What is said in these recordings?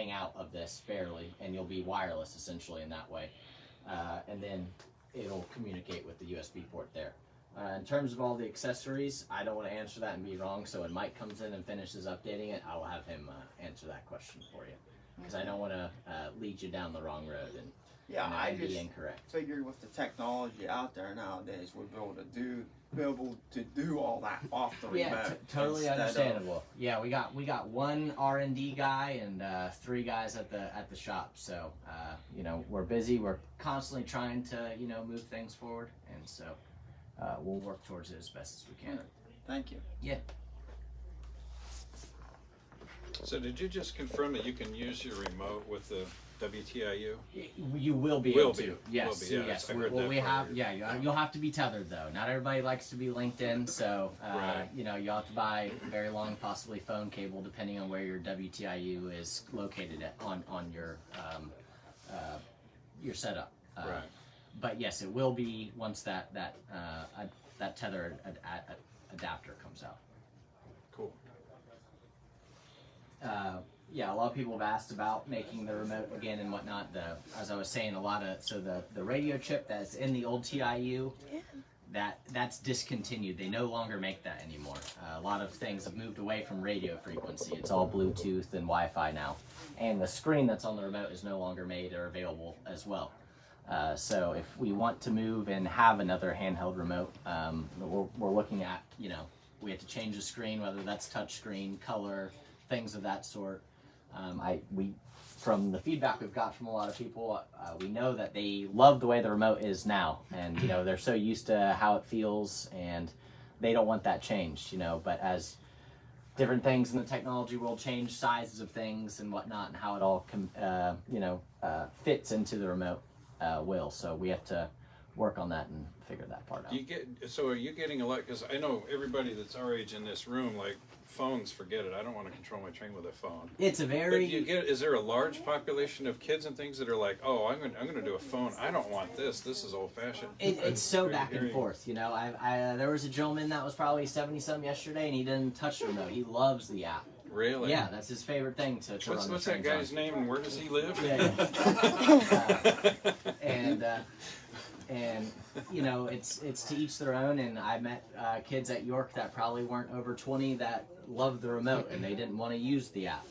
hang out of this barely, and you'll be wireless essentially in that way. And then it'll communicate with the USB port there. In terms of all the accessories, I don't want to answer that and be wrong, so when Mike comes in and finishes updating it, I will have him answer that question for you. Because I don't want to lead you down the wrong road and, I be just incorrect. figured with the technology out there nowadays, we'd be able to do all that off the remote. Totally understandable. We got one R&D guy and 3 guys at the shop. So we're busy. We're constantly trying to move things forward, and so we'll work towards it as best as we can. Thank you. Yeah. So did you just confirm that you can use your remote with the WTIU? You will be able to. Yes. Will be, Yes. I heard Well, that we part have. of it. You'll have to be tethered though. Not everybody likes to be linked in, so Right. you'll have to buy very long, possibly phone cable, depending on where your WTIU is located on your setup. Right. But yes, it will be once that tether adapter comes out. Cool. A lot of people have asked about making the remote again and whatnot. As I was saying, the radio chip that's in the old TIU, that's discontinued. They no longer make that anymore. A lot of things have moved away from radio frequency. It's all Bluetooth and Wi-Fi now, and the screen that's on the remote is no longer made or available as well. So if we want to move and have another handheld remote, we're looking at, we have to change the screen, whether that's touch screen, color, things of that sort. From the feedback we've got from a lot of people, we know that they love the way the remote is now, and they're so used to how it feels, and they don't want that changed. But as different things in the technology world change, sizes of things and whatnot, and how it all fits into the remote will. So we have to work on that and figure that part out. So are you getting a lot? Because I know everybody that's our age in this room, like phones, forget it. I don't want to control my train with a phone. It's a very. But is there a large population of kids and things that are like, oh, I'm going to do a phone. I don't want this. This is old fashioned. It's so back and forth. There was a gentleman that was probably 70-some yesterday, and he didn't touch the remote. He loves the app. Really? Yeah, that's his favorite thing to run. What's that guy's name, and where does he live? And it's to each their own. And I met kids at York that probably weren't over 20 that loved the remote and they didn't want to use the app.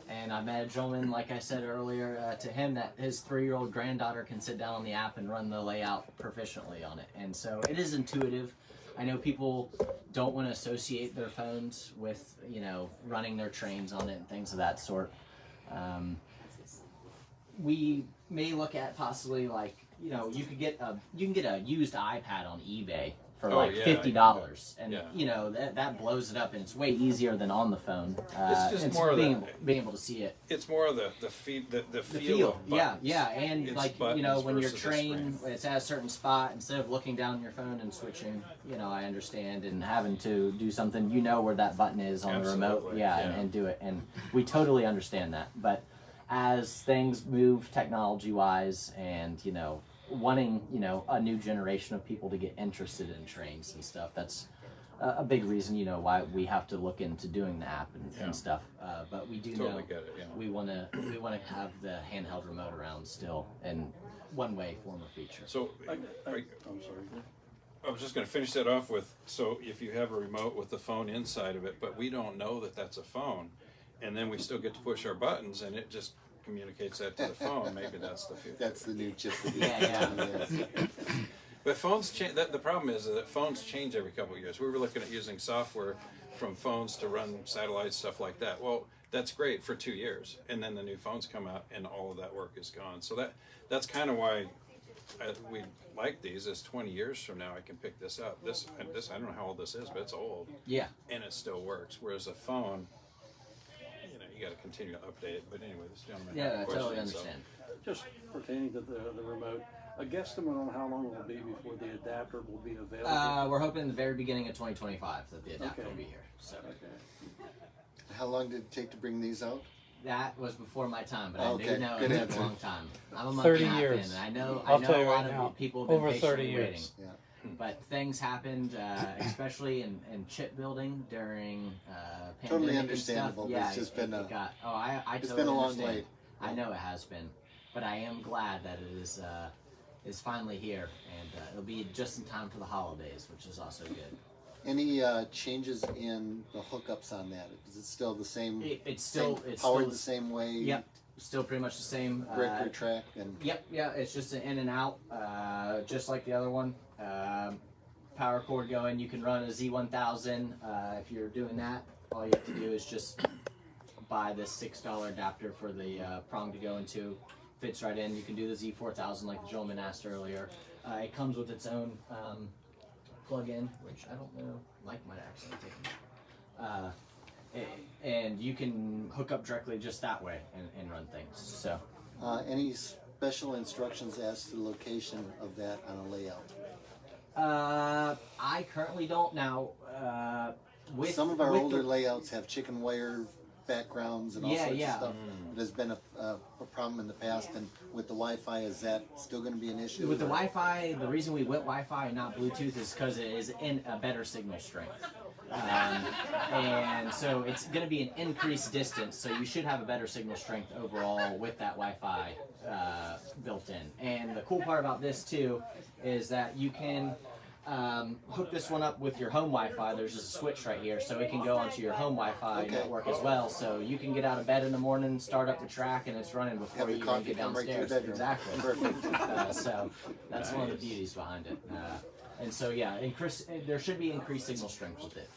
And I met a gentleman, like I said earlier, to him that his 3-year-old granddaughter can sit down on the app and run the layout proficiently on it. And so it is intuitive. I know people don't want to associate their phones with, running their trains on it and things of that sort. We may look at possibly you can get a used iPad on eBay for $50, and that blows it up, and it's way easier than on the phone. It's just more being able to see it. It's more of the feel. Of and when your train it's at a certain spot, instead of looking down your phone and switching, I understand, and having to do something, where that button is on the remote, and do it, and we totally understand that. But as things move technology-wise, and wanting a new generation of people to get interested in trains and stuff, that's a big reason why we have to look into doing the app and stuff. But we do totally get it, we want to have the handheld remote around still in one way, form, or feature. So I'm sorry. I was just going to finish that off with, so if you have a remote with the phone inside of it, but we don't know that that's a phone, and then we still get to push our buttons, and it just communicates that to the phone. Maybe that's the future. That's the new chip. But phones change. The problem is that phones change every couple of years. We were looking at using software from phones to run satellites, stuff like that. Well, that's great for 2 years, and then the new phones come out, and all of that work is gone. So that's kind of why we like these. Is 20 years from now I can pick this up. This I don't know how old this is, but it's old. Yeah. And it still works. Whereas a phone, you got to continue to update it. But anyway, this gentleman had a question, totally understand. Just pertaining to the remote, a guesstimate on how long it will be before the adapter will be available? We're hoping in the very beginning of 2025 that the adapter will be here. So. Okay. How long did it take to bring these out? That was before my time, but I Okay, do know good it took answer. a long time. I'm a month 30 and a half years. in, and I know I'll a tell you lot right of now, people have been over 30 patiently years. waiting. Yeah. but things happened, especially in chip building during Totally pandemic and stuff. understandable, but Yeah, it's just been I it's totally been a long understand. wait. I know it has been, but I am glad that it is finally here, and it'll be just in time for the holidays, which is also good. Any changes in the hookups on that? Is it still the same? It's still powered the same way. Yep, still pretty much the same. Brick or track and. Yep, yeah, it's just an in and out, just like the other one. Power cord going. You can run a Z1000. If you're doing that, all you have to do is just buy this $6 adapter for the prong to go into. Fits right in. You can do the Z4000 like the gentleman asked earlier. It comes with its own plug-in, which I don't know. Mike might actually take it. And you can hook up directly just that way and run things. So. Any special instructions as to the location of that on a layout? I currently don't now. Some of our older layouts have chicken wire backgrounds and all sorts of stuff. There's been a problem in the past, and with the Wi-Fi, is that still going to be an issue? With the Wi-Fi, the reason we went Wi-Fi and not Bluetooth is because it is in a better signal strength. And so it's going to be an increased distance, so you should have a better signal strength overall with that Wi-Fi built in. And the cool part about this too is that you can hook this one up with your home Wi-Fi. There's just a switch right here, so it can go onto your home Wi-Fi network as well. So you can get out of bed in the morning, start up the track, and it's running before you even get downstairs. Exactly. Perfect. So that's one of the beauties behind it. And so yeah, there should be increased signal strength with it.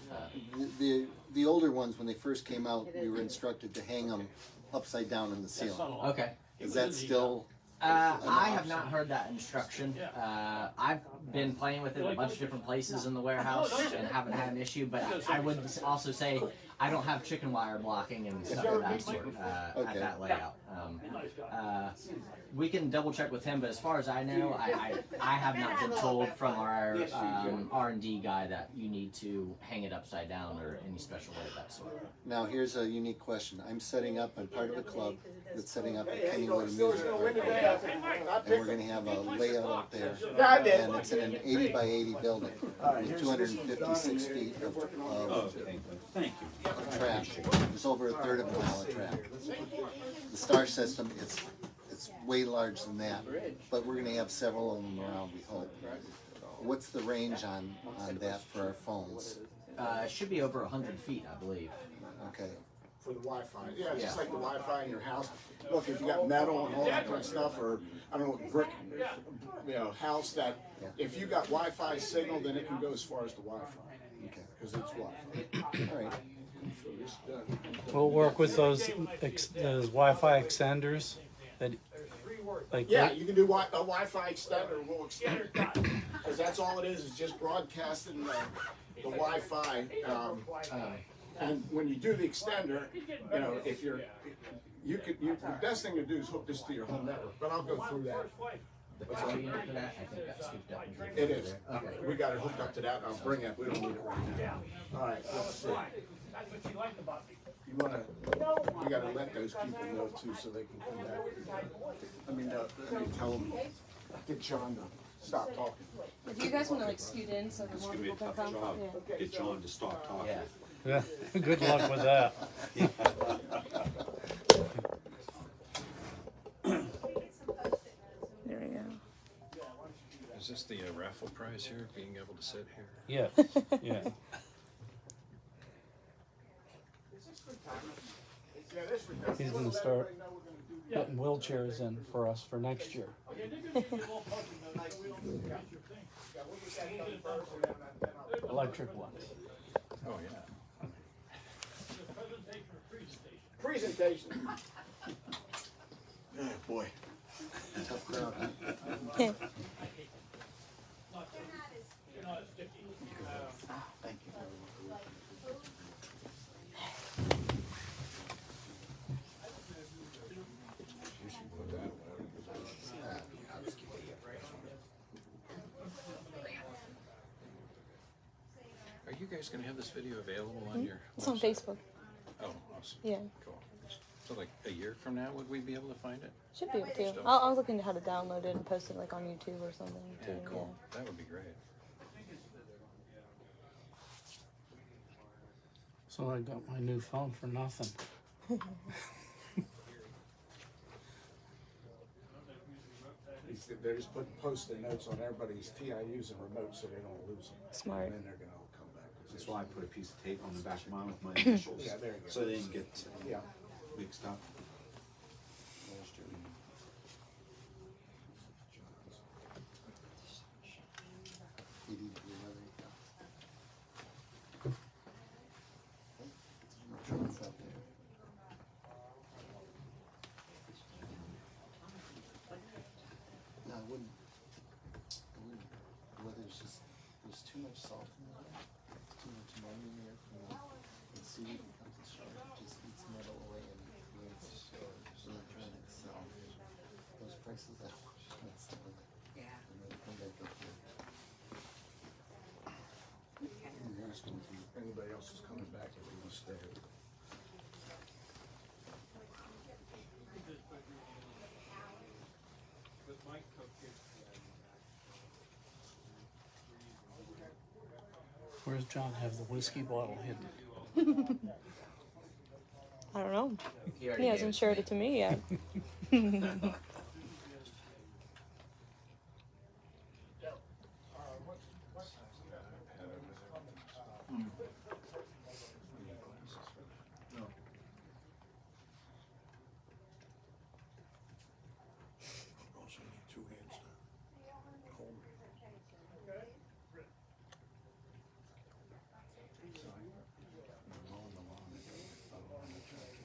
The older ones, when they first came out, we were instructed to hang them upside down in the ceiling. Okay. Is that still? I have not heard that instruction. I've been playing with it in a bunch of different places in the warehouse and haven't had an issue, but I would also say I don't have chicken wire blocking and stuff of that sort at that layout. We can double check with him, but as far as I know, I have not been told from our R&D guy that you need to hang it upside down or any special way of that sort. Now here's a unique question. I'm part of a club that's setting up a Kennywood Music Park, and we're going to have a layout up there, and it's in an 80 by 80 building with 256 feet of track. There's over a third of a mile of track. The star system, it's way larger than that, but we're going to have several of them around, we hope. What's the range on that for our phones? It should be over 100 feet, I believe. Okay. For the Wi-Fi, yeah, it's just like the Wi-Fi in your house. Look, if you got metal and all that kind of stuff, or I don't know, brick, house that, if you got Wi-Fi signal, then it can go as far as the Wi-Fi. Okay. Because it's Wi-Fi. All right. We'll work with those Wi-Fi extenders. Yeah, you can do a Wi-Fi extender. We'll extend it because that's all it is just broadcasting the Wi-Fi. And when you do the extender, if the best thing to do is hook this to your home network. But I'll go through that. The power unit for that, I think that's scooped up. It is. Okay. We got it hooked up to that. I'll bring it. We don't need it right now. All right. Let's see. You we got to let those people know too, so they can come back. I mean, tell them, get John to stop talking. Do you guys want to scoot in so that more people can come? Yeah. Get John to stop talking. Yeah. Good luck with that. There we go. Is this the raffle prize here, being able to sit here? Yes. Yeah. He's going to start putting wheelchairs in for us for next year. Electric ones. Oh, yeah. Presentation. Oh, boy. Tough crowd, huh? Thank you. Are you guys going to have this video available on your It's on website? Facebook. Oh, awesome. Yeah. Cool. So like a year from now, would we be able to find it? Should be able to. I'll look into how to download it and post it like on YouTube or something too. Yeah, cool. That would be great. So I got my new phone for nothing. They're just putting post-it notes on everybody's TIUs and remotes so they don't lose them. Smart. And then they're gonna all come back. That's why I put a piece of tape on the back of mine with my initials. Yeah, there you go. So they didn't get Yeah. mixed up. John's up there. No, I wouldn't, whether it's just, there's too much salt in there, too much ammonia in there, and seaweed becomes a shark, it just eats metal away and creates electronics, so those prices that just messed up with it. Yeah. And then come back up here. And there's going to be, Anybody else is coming back if they want to stay. Where's John have the whiskey bottle hidden? I don't know. He already He gave hasn't it shared me. it to me yet. Also need two hands to hold it.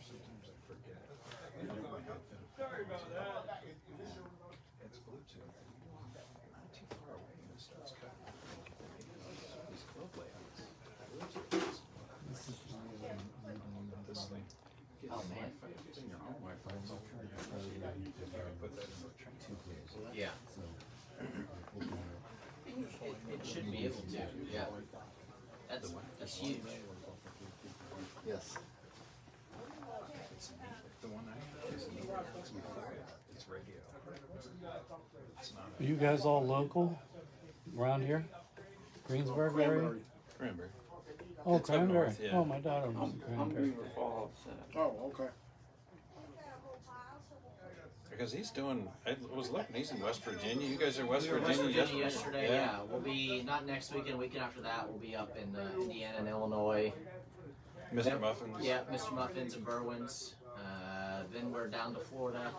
Sometimes I forget. Sorry about that. It's Bluetooth. Not too far away and it starts cutting. These club layouts. Bluetooth. This thing. Oh man. It's in your own Wi-Fi. It's all trying to put that in the train. Yeah. It should be able to. Yeah. That's huge. yes. The one I have is it's radio. It's not Are you guys all local around here? Greensburg area? Cranberry. Oh, It's up Cranberry. north, yeah. Oh, my daughter lives in Cranberry. Oh, okay. Because he's doing, I was looking, he's in West Virginia. You guys are West We were in Virginia, West Virginia yesterday. Yeah, we'll be not next weekend. Weekend after that, we'll be up in Indiana and Illinois. Mr. Yep. Muffins. Yeah, Mr. Muffins and Berwyn's. Then we're down to Florida,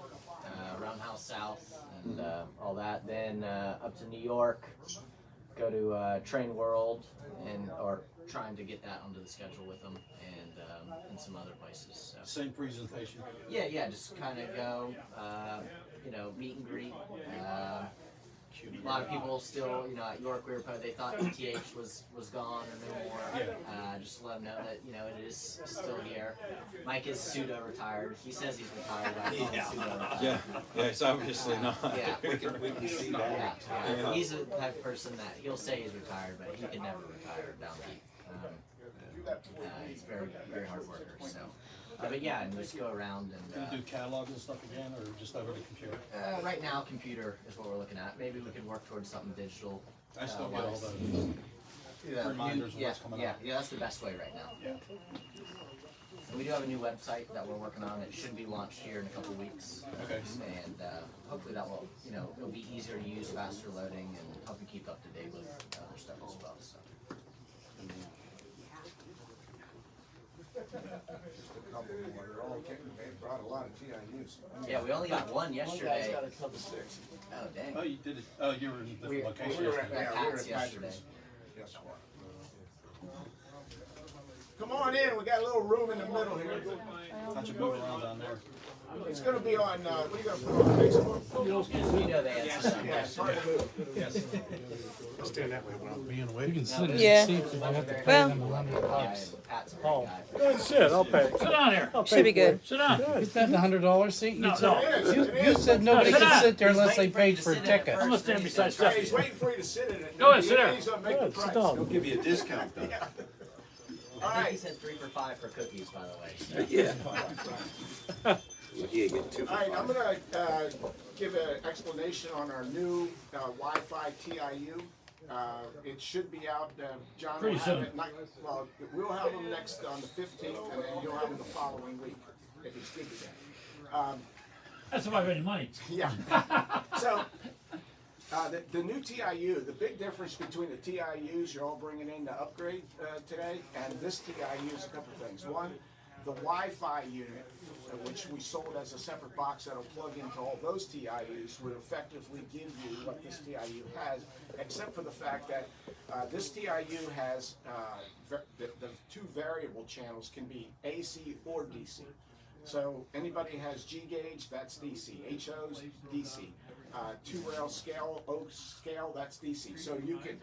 Roundhouse South, and all that. Then up to New York, go to Train World, or trying to get that onto the schedule with them, and some other places. So. Same presentation. Yeah, just kind of go, meet and greet. A lot of people still, at York, they thought MTH was gone or no more. Just to let them know that, it is still here. Mike is pseudo-retired. He says he's retired, but I call him pseudo-retired. Yeah, it's obviously not. Yeah. We can see that. Yeah. He's the type of person that he'll say he's retired, but he can never retire down deep. He's very, very hard worker. So, but yeah, and just go around Gonna do and. catalog and stuff again, or just over the computer? Right now, computer is what we're looking at. Maybe we could work towards something digital. I still get all wise. the reminders of Yeah, what's coming yeah, out. yeah. That's the best way right now. Yeah. And we do have a new website that we're working on. It should be launched here in a couple weeks. Okay. And hopefully that will, it'll be easier to use, faster loading, and help you keep up to date with other stuff as well. So. Just a couple more. They're all getting, they brought a lot of TIUs. Yeah, we only got one yesterday. One guy's got a couple sticks. Oh dang. Oh, you did it. Oh, you were in a We- different location we were yesterday. at Yeah, we were Pat's at yesterday. Patrick's. Yes, come on in, we got a little room in the middle here. How'd you move around down there? It's gonna be on, what are you gonna put on Facebook? You know the answer. Yeah, it's hard to move. Yes. Stand that way, well. Being away. You can sit in Yeah. the seats, but I have to pay Well- them $100. Pat's a Oh. great guy. Sit, I'll pay. Sit down here. Should be good. Sit down. Is that the $100 seat? No, You said, no. It is, it you is. said nobody sit could down. sit there unless He's they waiting for you paid to for a sit in it ticket. first. I'm gonna stand beside Right, Stephanie. he's waiting for you to sit in it. Go ahead, sit down. He's gonna make the Good, sit price. down. They'll give you a discount though. All I think he right, said 3 for $5 for cookies, by the way. Yeah. You get 2 for all right, I'm 5. gonna give an explanation on our new Wi-Fi TIU. It should be out, John. Pretty will have soon. it well, we'll have them next on the 15th, and then you'll have them the following week if it's good again. That's about any money. Yeah. So, the new TIU, the big difference between the TIUs you're all bringing in to upgrade today and this TIU is a couple of things. One, the Wi-Fi unit, which we sold as a separate box that'll plug into all those TIUs, would effectively give you what this TIU has, except for the fact that this TIU has the two variable channels can be AC or DC. So anybody has G gauge, that's DC. HO's DC. Two rail scale, oak scale, that's DC. So you can,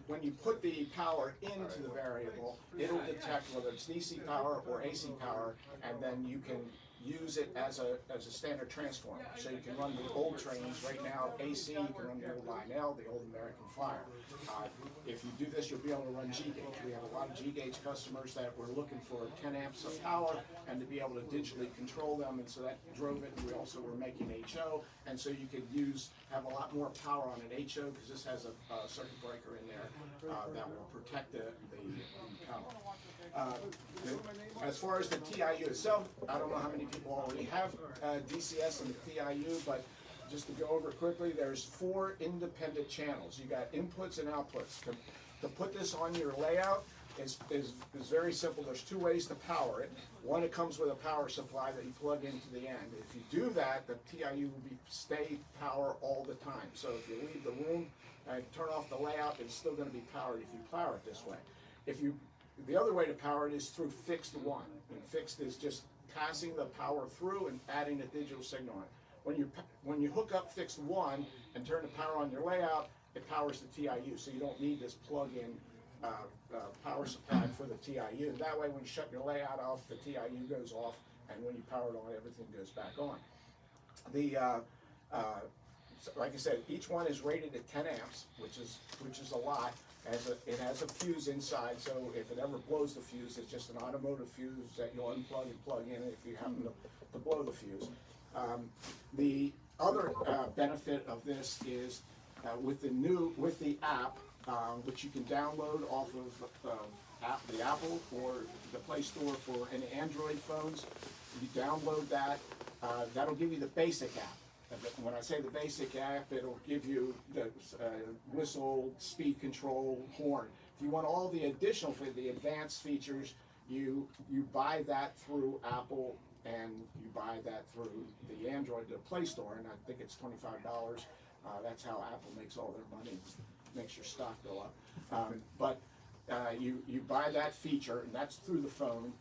when you put the power into the variable, it'll detect whether it's DC power or AC power, and then you can use it as a standard transformer. So you can run the old trains right now, AC, you can run the old Lionel, the old American Flyer. If you do this, you'll be able to run G gauge. We have a lot of G gauge customers that were looking for 10 amps of power and to be able to digitally control them, and so that drove it. We also were making HO, and so you could have a lot more power on an HO because this has a circuit breaker in there that will protect the power. As far as the TIU itself, I don't know how many people already have DCS and the TIU, but just to go over quickly, there's 4 independent channels. You got inputs and outputs. To put this on your layout is very simple. There's 2 ways to power it. One, it comes with a power supply that you plug into the end. If you do that, the TIU will stay power all the time. So if you leave the room and turn off the layout, it's still going to be powered if you power it this way. The other way to power it is through fixed 1. And fixed is just passing the power through and adding a digital signal on it. When you hook up fixed 1 and turn the power on your layout, it powers the TIU. So you don't need this plug-in power supply for the TIU. That way, when you shut your layout off, the TIU goes off, and when you power it on, everything goes back on. Like I said, each one is rated at 10 amps, which is a lot. It has a fuse inside, so if it ever blows the fuse, it's just an automotive fuse that you'll unplug and plug in if you happen to blow the fuse. The other benefit of this is with the app, which you can download off of the Apple or the Play Store for any Android phones. You download that. That'll give you the basic app. When I say the basic app, it'll give you the whistle, speed control, horn. If you want all the additional for the advanced features, you buy that through Apple, and you buy that through the Android, the Play Store, and I think it's $25. That's how Apple makes all their money, makes your stock go up. But you buy that feature, and that's through the phone,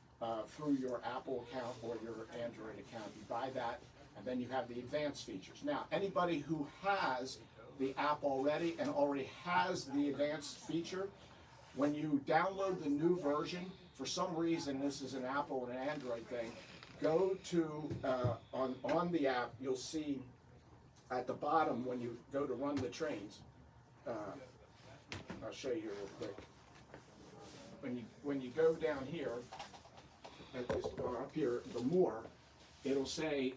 through your Apple account or your Android account. You buy that, and then you have the advanced features. Now, anybody who has the app already and already has the advanced feature, when you download the new version, for some reason, this is an Apple and an Android thing, go to, on the app, you'll see at the bottom when you go to run the trains, I'll show you real quick. When you go down here, or up here, the more, it'll say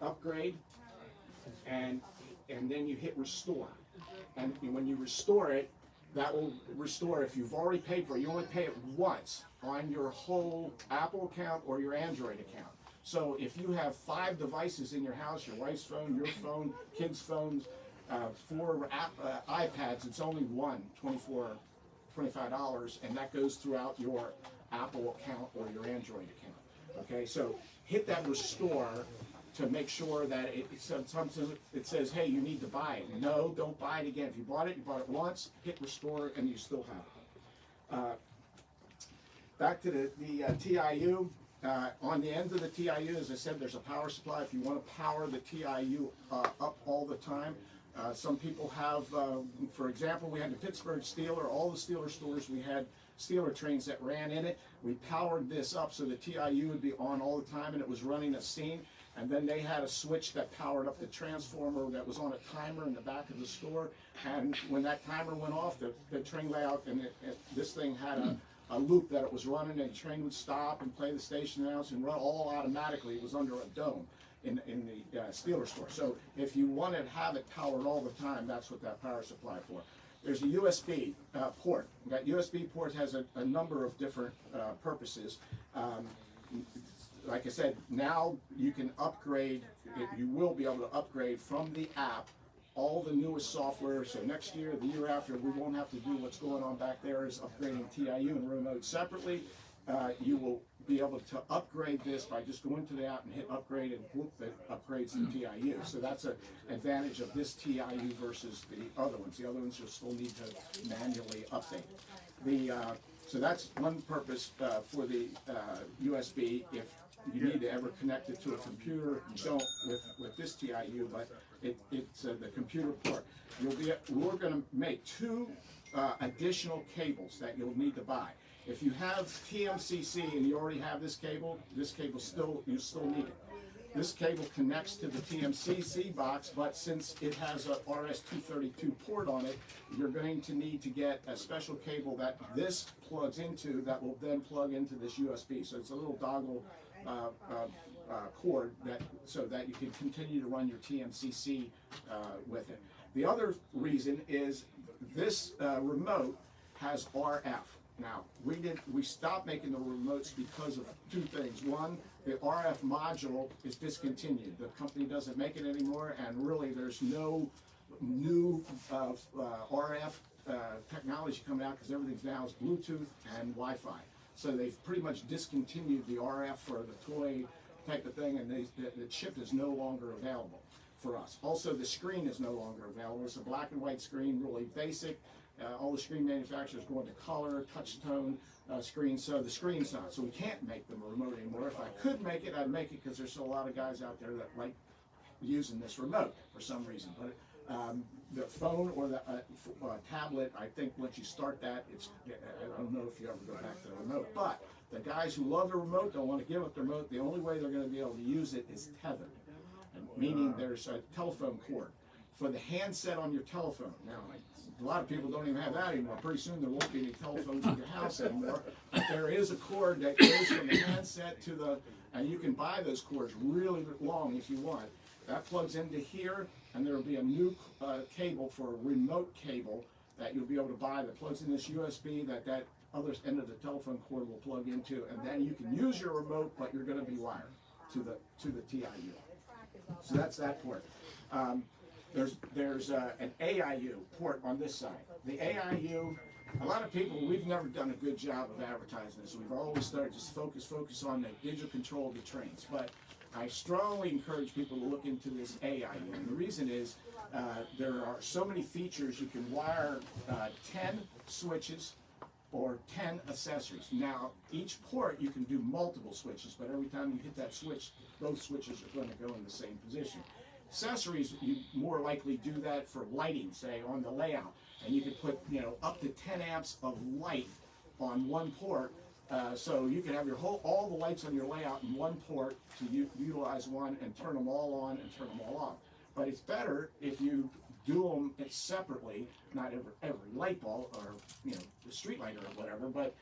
upgrade, and then you hit restore. And when you restore it, that will restore. If you've already paid for it, you only pay it once on your whole Apple account or your Android account. So if you have 5 devices in your house, your wife's phone, your phone, kids' phones, 4 iPads, it's only $25, and that goes throughout your Apple account or your Android account. Okay, so hit that restore to make sure that it says, hey, you need to buy it. No, don't buy it again. If you bought it once, hit restore, and you still have it. Back to the TIU. On the end of the TIU, as I said, there's a power supply. If you want to power the TIU up all the time, some people have, for example, we had the Pittsburgh Steeler, all the Steeler stores, we had Steeler trains that ran in it. We powered this up so the TIU would be on all the time, and it was running a scene. And then they had a switch that powered up the transformer that was on a timer in the back of the store. And when that timer went off, the train layout, and this thing had a loop that it was running, and the train would stop and play the station announce and run all automatically. It was under a dome. in the Steeler store. So if you want to have it powered all the time, that's what that power supply for. There's a USB port. That USB port has a number of different purposes. Like I said, now you can upgrade, you will be able to upgrade from the app all the newest software. So next year, the year after, we won't have to do what's going on back there is upgrading TIU and remote separately. You will be able to upgrade this by just going to the app and hit upgrade, and whoop, it upgrades the TIU. So that's an advantage of this TIU versus the other ones. The other ones you'll still need to manually update. So that's one purpose for the USB. If you need to ever connect it to a computer, you don't with this TIU, but it's the computer port. We're going to make 2 additional cables that you'll need to buy. If you have TMCC and you already have this cable you still need it. This cable connects to the TMCC box, but since it has a RS-232 port on it, you're going to need to get a special cable that this plugs into that will then plug into this USB. So it's a little dongle cord so that you can continue to run your TMCC with it. The other reason is this remote has RF. Now, we stopped making the remotes because of 2 things. One, the RF module is discontinued. The company doesn't make it anymore, and really there's no new RF technology coming out because everything now is Bluetooth and Wi-Fi. So they've pretty much discontinued the RF for the toy type of thing, and the chip is no longer available for us. Also, the screen is no longer available. It's a black and white screen, really basic. All the screen manufacturers go into color, touch tone screen, so the screen's not. So we can't make them a remote anymore. If I could make it, I'd make it because there's still a lot of guys out there that like using this remote for some reason. But the phone or the tablet, I think once you start that, I don't know if you ever go back to the remote. But the guys who love the remote don't want to give up the remote. The only way they're going to be able to use it is tethered, meaning there's a telephone cord for the handset on your telephone. Now, a lot of people don't even have that anymore. Pretty soon there won't be any telephones in your house anymore. But there is a cord that goes from the handset to the, and you can buy those cords really long if you want. That plugs into here, and there will be a new cable for a remote cable that you'll be able to buy that plugs in this USB that other end of the telephone cord will plug into, and then you can use your remote, but you're going to be wired to the TIU. So that's that port. There's an AIU port on this side. The AIU, a lot of people, we've never done a good job of advertising this. We've always started just focus on the digital control of the trains. But I strongly encourage people to look into this AIU. And the reason is there are so many features. You can wire 10 switches or 10 accessories. Now, each port you can do multiple switches, but every time you hit that switch, both switches are going to go in the same position. Accessories, you more likely do that for lighting, say, on the layout. And you can put, up to 10 amps of light on one port. So you can have all the lights on your layout in one port to utilize one and turn them all on and turn them all off. But it's better if you do them separately, not every light bulb or the street light or whatever, but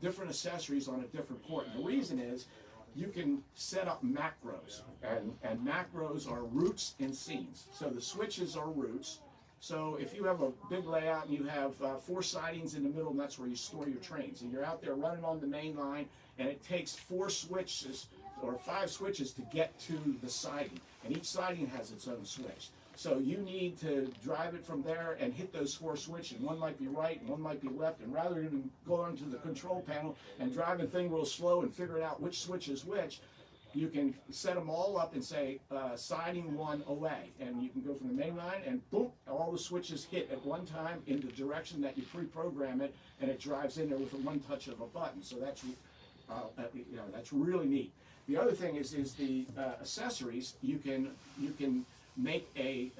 different accessories on a different port. And the reason is you can set up macros, and macros are routes and scenes. So the switches are routes. So if you have a big layout and you have 4 sidings in the middle, and that's where you store your trains, and you're out there running on the main line, and it takes 4 switches or 5 switches to get to the siding, and each siding has its own switch. So you need to drive it from there and hit those 4 switches. One might be right and one might be left, and rather than go onto the control panel and drive the thing real slow and figure out which switch is which, you can set them all up and say siding 1 away, and you can go from the main line and boom, all the switches hit at one time in the direction that you pre-program it, and it drives in there with one touch of a button. So that's that's really neat. The other thing is the accessories. You can make a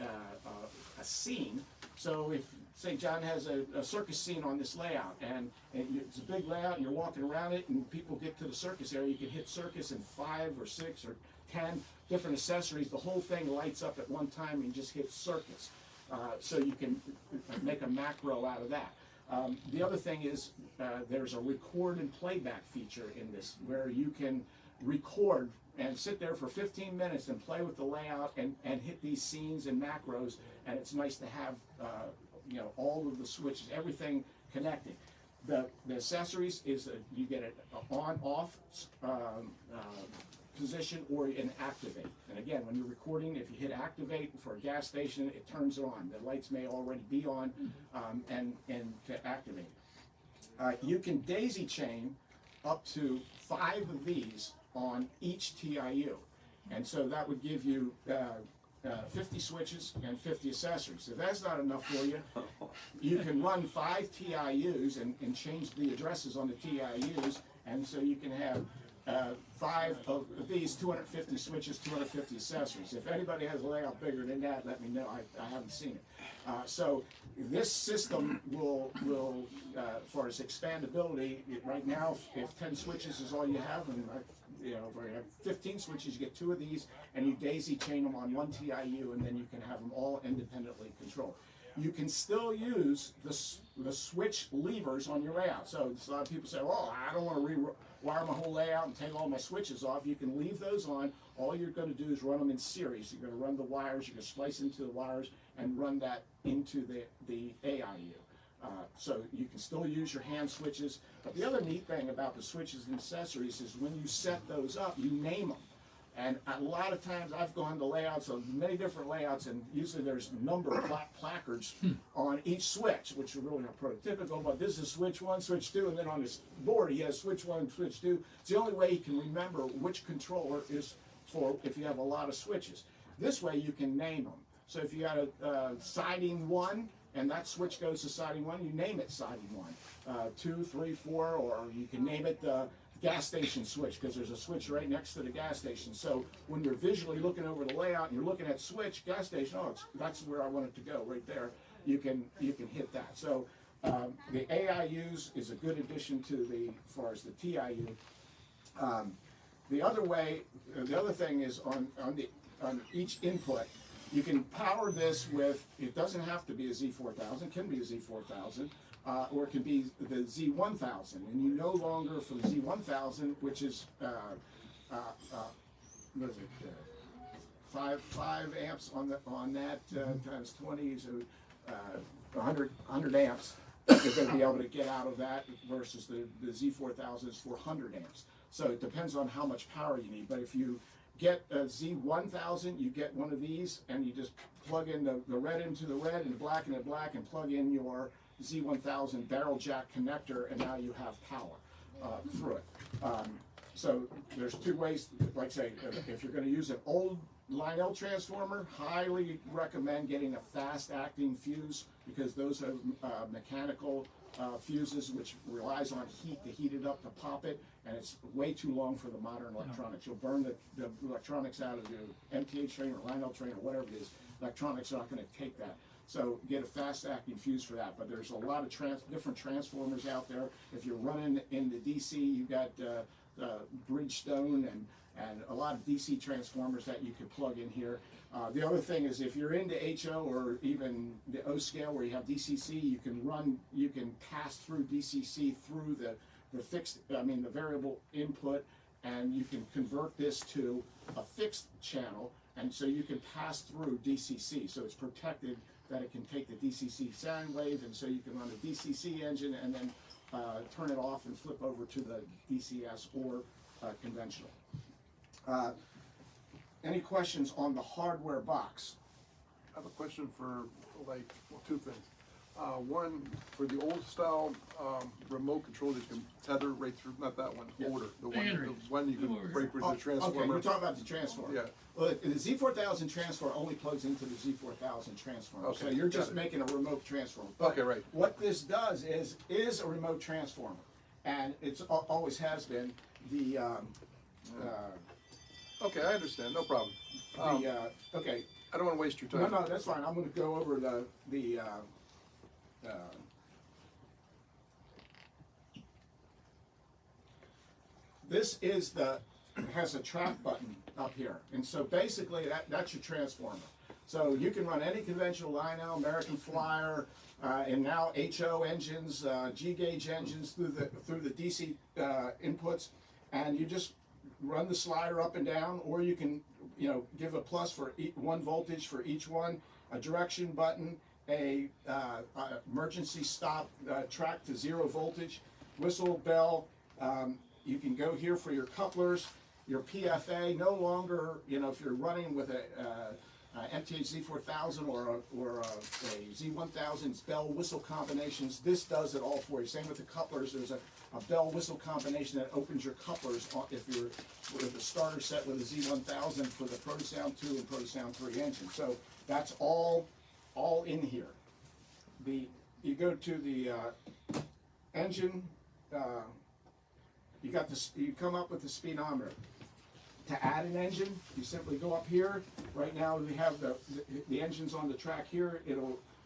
scene. So if, say, John has a circus scene on this layout, and it's a big layout, and you're walking around it, and people get to the circus area, you can hit circus in 5 or 6 or 10 different accessories. The whole thing lights up at one time, and you just hit circus. So you can make a macro out of that. The other thing is there's a record and playback feature in this, where you can record and sit there for 15 minutes and play with the layout and hit these scenes and macros, and it's nice to have you know, all of the switches, everything connecting. The accessories is you get it on-off position or an activate. And again, when you're recording, if you hit activate for a gas station, it turns it on. The lights may already be on, and to activate. You can daisy chain up to 5 of these on each TIU. And so that would give you 50 switches and 50 accessories. If that's not enough for you, you can run 5 TIUs and change the addresses on the TIUs, and so you can have 5 of these, 250 switches, 250 accessories. If anybody has a layout bigger than that, let me know. I haven't seen it. So this system will as far as expandability, right now, if 10 switches is all you have, and you know, if you have 15 switches, you get 2 of these, and you daisy chain them on 1 TIU, and then you can have them all independently controlled. You can still use the switch levers on your layout. So a lot of people say, "Oh, I don't want to rewire my whole layout and take all my switches off." You can leave those on. All you're going to do is run them in series. You're going to run the wires. You're going to splice into the wires and run that into the AIU. So you can still use your hand switches. But the other neat thing about the switches and accessories is when you set those up, you name them. And a lot of times I've gone to layouts of many different layouts, and usually there's number placards on each switch, which are really not prototypical, but this is switch 1, switch 2, and then on this board he has switch 1, switch 2. It's the only way you can remember which controller is for if you have a lot of switches. This way you can name them. So if you got a siding 1, and that switch goes to siding 1, you name it siding 1, 2, 3, 4, or you can name it the gas station switch, because there's a switch right next to the gas station. So when you're visually looking over the layout and you're looking at switch, gas station, oh, that's where I want it to go, right there. You can hit that. So the AIUs is a good addition to the, as far as the TIU. The other thing is on each input, you can power this with, it doesn't have to be a Z4000, it can be a Z4000, or it can be the Z1000. And you no longer, for the Z1000, which is, what is it, 5 amps on that, times 20, so 100 amps, you're going to be able to get out of that, versus the Z4000 is 400 amps. So it depends on how much power you need. But if you get a Z1000, you get one of these, and you just plug in the red into the red and the black into black, and plug in your Z1000 barrel jack connector, and now you have power through it. So there's 2 ways, like say, if you're going to use an old line L transformer, highly recommend getting a fast acting fuse, because those are mechanical fuses, which relies on heat to heat it up to pop it, and it's way too long for the modern electronics. You'll burn the electronics out of your MTH train or line L train or whatever it is. Electronics are not going to take that. So get a fast acting fuse for that. But there's a lot of different transformers out there. If you're running in the DC, you've got Bridgestone and a lot of DC transformers that you could plug in here. The other thing is, if you're into HO or even the O scale where you have DCC, you can pass through DCC through the variable input, and you can convert this to a fixed channel, and so you can pass through DCC. So it's protected that it can take the DCC sound wave, and so you can run a DCC engine and then turn it off and flip over to the DCS or conventional. Any questions on the hardware box? I have a question for, like, 2 things. One, for the old style remote control that you can tether right through, not that one, older, the one you can break with the transformer. Okay, we're talking about the transformer. Yeah. Well, the Z4000 transformer only plugs into the Z4000 transformer. Okay, So you're just got it. making a remote transformer. But Okay, right. what this does is a remote transformer, and it's always has been. The Okay, I understand, no problem. okay. I don't want to waste your time. No, that's fine. I'm going to go over the this is has a track button up here, and so basically that's your transformer. So you can run any conventional line L, American Flyer, and now HO engines, G gauge engines through the DC inputs, and you just run the slider up and down, or you can, you know, give a plus for one voltage for each one, a direction button, a emergency stop track to 0 voltage, whistle, bell. You can go here for your couplers, your PFA. No longer, you know, if you're running with a MTH Z4000 or a Z1000, it's bell whistle combinations. This does it all for you. Same with the couplers. There's a bell whistle combination that opens your couplers if you're with a starter set with a Z1000 for the ProSound 2 and ProSound 3 engine. So that's all in here. You go to the engine. You come up with the speedometer. To add an engine, you simply go up here. Right now we have the engines on the track here.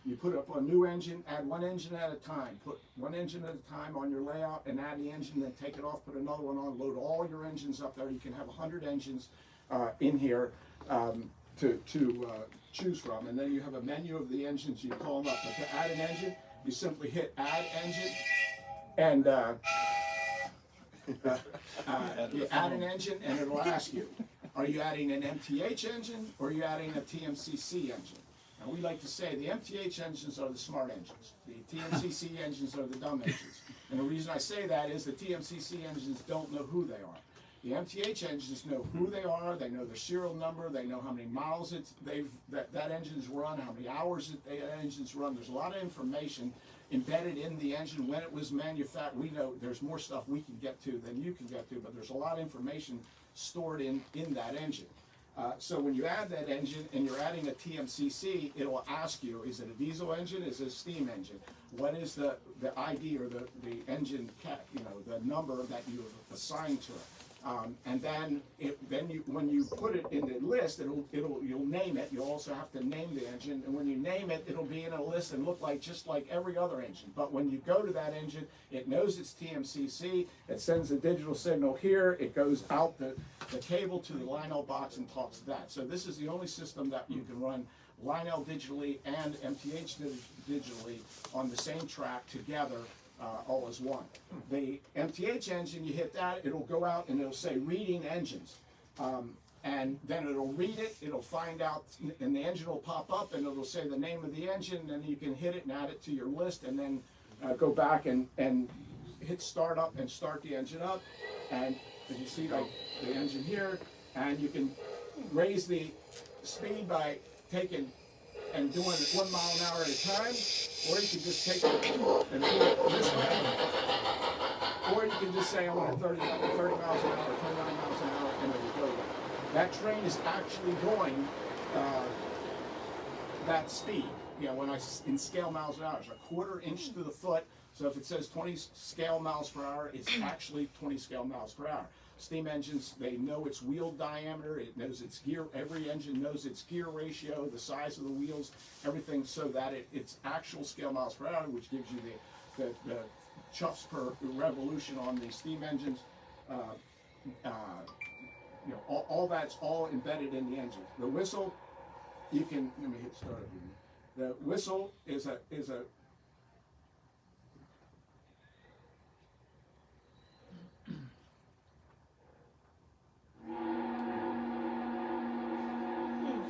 You put up a new engine, add one engine at a time. Put one engine at a time on your layout and add the engine, then take it off, put another one on, load all your engines up there. You can have 100 engines in here to choose from. And then you have a menu of the engines, you call them up. But to add an engine, you simply hit add engine, and you add an engine, and it'll ask you, are you adding an MTH engine or are you adding a TMCC engine? And we like to say the MTH engines are the smart engines. The TMCC engines are the dumb engines. And the reason I say that is the TMCC engines don't know who they are. The MTH engines know who they are, they know their serial number, they know how many miles that engine's run, how many hours that engine's run. There's a lot of information embedded in the engine when it was manufactured. We know there's more stuff we can get to than you can get to, but there's a lot of information stored in that engine. So when you add that engine and you're adding a TMCC, it will ask you, is it a diesel engine, is it a steam engine? What is the ID or the engine, the number that you have assigned to it? And then when you put it in the list, you'll name it. You'll also have to name the engine, and when you name it, it'll be in a list and look like just like every other engine. But when you go to that engine, it knows it's TMCC. It sends a digital signal here. It goes out the cable to the Lionel box and talks to that. So this is the only system that you can run Lionel digitally and MTH digitally on the same track together. All as one. The MTH engine, you hit that, it'll go out and it'll say reading engines. And then it'll read it, it'll find out, and the engine will pop up and it'll say the name of the engine, and then you can hit it and add it to your list, and then go back and hit start up and start the engine up. And as you see, like the engine here, and you can raise the speed by taking and doing it 1 mile an hour at a time, or you can just take it and do it this way, or you can just say I want it 30 miles an hour, 29 miles an hour, and it will go there. That train is actually going that speed. You know, when in scale miles an hour, it's a 1/4 inch to the foot. So if it says 20 scale miles per hour, it's actually 20 scale miles per hour. Steam engines, they know its wheel diameter, it knows its gear, every engine knows its gear ratio, the size of the wheels, everything, so that it's actual scale miles per hour, which gives you the chuffs per revolution on the steam engines. All that's all embedded in the engine. The whistle, you can, let me hit start. The whistle is a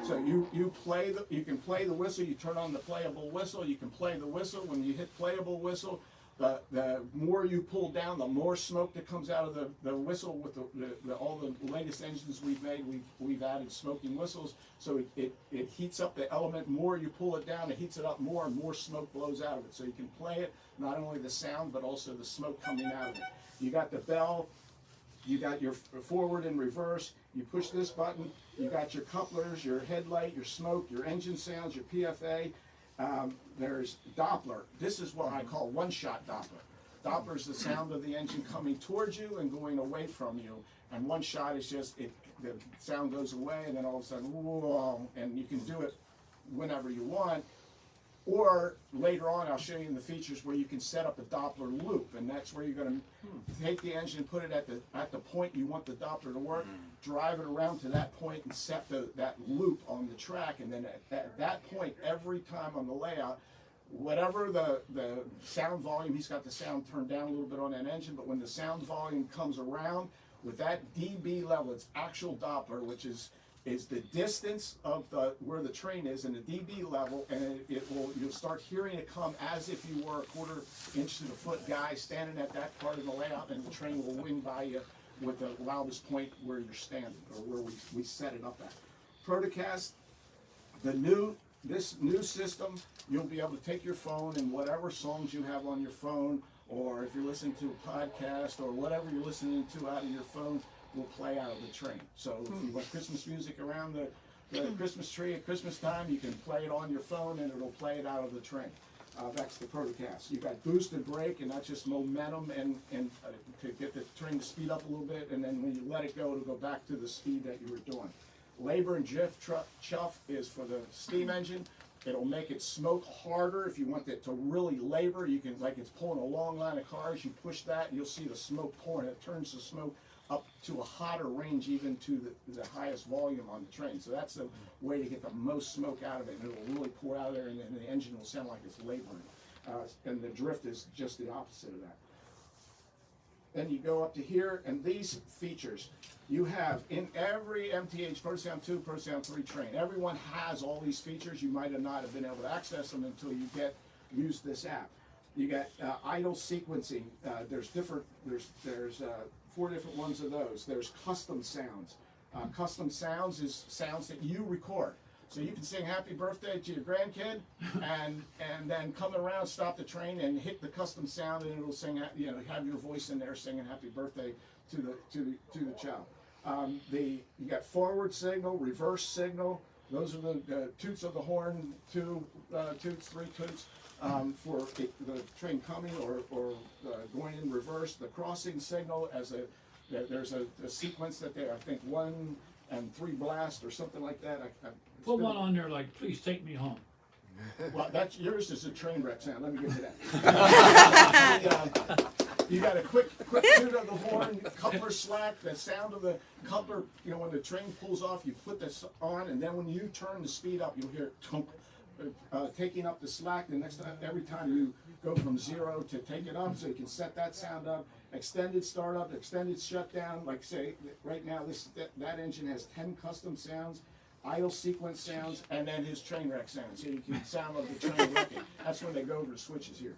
so you can play the whistle. You turn on the playable whistle. You can play the whistle. When you hit playable whistle, the more you pull down, the more smoke that comes out of the whistle. With all the latest engines we've made, we've added smoking whistles, so it heats up the element. More you pull it down, it heats it up more, and more smoke blows out of it. So you can play it, not only the sound, but also the smoke coming out of it. You got the bell. You got your forward and reverse. You push this button. You got your couplers, your headlight, your smoke, your engine sounds, your PFA. There's Doppler. This is what I call one-shot Doppler. Doppler is the sound of the engine coming towards you and going away from you. And one shot is just the sound goes away, and then all of a sudden, whoa, and you can do it whenever you want. Or later on, I'll show you in the features where you can set up a Doppler loop, and that's where you're going to take the engine, put it at the point you want the Doppler to work, drive it around to that point, and set that loop on the track. And then at that point, every time on the layout, whatever the sound volume, he's got the sound turned down a little bit on that engine, but when the sound volume comes around, With that dB level, it's actual Doppler, which is the distance of where the train is and the dB level, and you'll start hearing it come as if you were a 1/4 inch to the foot guy standing at that part of the layout, and the train will wing by you with the loudest point where you're standing, or where we set it up at. Protocast, this new system, you'll be able to take your phone and whatever songs you have on your phone, or if you're listening to a podcast or whatever you're listening to out of your phone, will play out of the train. So if you want Christmas music around the Christmas tree at Christmas time, you can play it on your phone and it'll play it out of the train. That's the Protocast. You've got boost and brake, and that's just momentum and to get the train to speed up a little bit, and then when you let it go, it'll go back to the speed that you were doing. Labor and drift chuff is for the steam engine. It'll make it smoke harder. If you want it to really labor, you can, like it's pulling a long line of cars, you push that and you'll see the smoke pouring. It turns the smoke up to a hotter range, even to the highest volume on the train. So that's the way to get the most smoke out of it, and it'll really pour out of there, and then the engine will sound like it's laboring. And the drift is just the opposite of that. Then you go up to here, and these features, you have in every MTH Protosound 2, Protosound 3 train. Everyone has all these features. You might not have been able to access them until you use this app. You got idle sequencing. There's 4 different ones of those. There's custom sounds. Custom sounds is sounds that you record. So you can sing happy birthday to your grandkid, and then come around, stop the train, and hit the custom sound, and it'll sing, have your voice in there singing happy birthday to the child. You got forward signal, reverse signal. Those are the toots of the horn, 2 toots, 3 toots. For the train coming or going in reverse. The crossing signal, there's a sequence that I think 1 and 3 blast or something like that. Put one on there like, please take me home. Well, yours is a train wreck sound. Let me get to that. You got a quick toot of the horn, coupler slack, the sound of the coupler. When the train pulls off, you put this on, and then when you turn the speed up, you'll hear it tunk. Taking up the slack. The next time, every time you go from 0 to take it up, so you can set that sound up. Extended startup, extended shutdown. Like say, right now, that engine has 10 custom sounds, idle sequence sounds, and then his train wreck sound. So you can sound like the train wrecking. That's when they go over the switches here.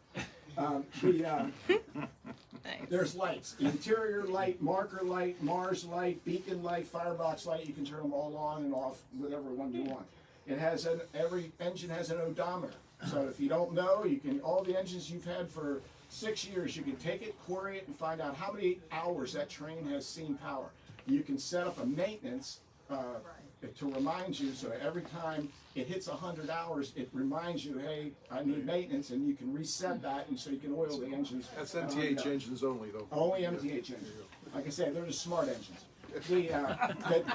There's lights: interior light, marker light, Mars light, beacon light, firebox light. You can turn them all on and off, whatever one you want. It has every engine has an odometer. So if you don't know, all the engines you've had for 6 years, you can take it, query it, and find out how many hours that train has seen power. You can set up a maintenance to remind you, so every time it hits 100 hours, it reminds you, hey, I need maintenance, and you can reset that, and so you can oil the engines. That's MTH engines only, though. Only MTH engines. Like I said, they're the smart engines.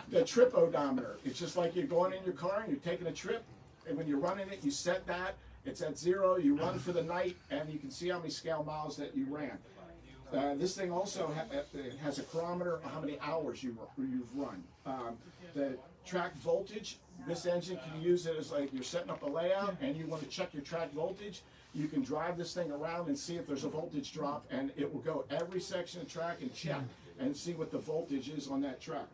The trip odometer, it's just like you're going in your car and you're taking a trip, and when you're running it, you set that, it's at 0, you run for the night, and you can see how many scale miles that you ran. This thing also has a chronometer of how many hours you've run. The track voltage, this engine can use it as like you're setting up a layout and you want to check your track voltage. You can drive this thing around and see if there's a voltage drop, and it will go every section of track and check and see what the voltage is on that track.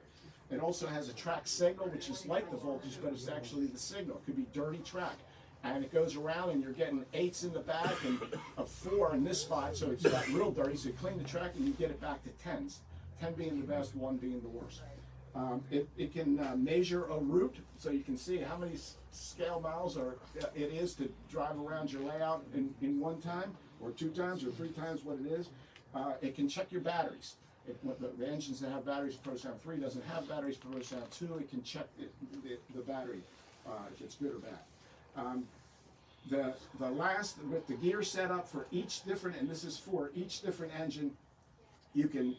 It also has a track signal, which is like the voltage, but it's actually the signal. It could be dirty track. And it goes around, and you're getting 8s in the back and a 4 in this spot, so it's got real dirty. So you clean the track and you get it back to 10s. 10 being the best, 1 being the worst. It can measure a route, so you can see how many scale miles it is to drive around your layout in 1 time, or 2 times, or 3 times what it is. It can check your batteries. The engines that have batteries, Protosound 3 doesn't have batteries. Protosound 2, it can check the battery if it's good or bad. The last, with the gear setup for each different, and this is for each different engine, you can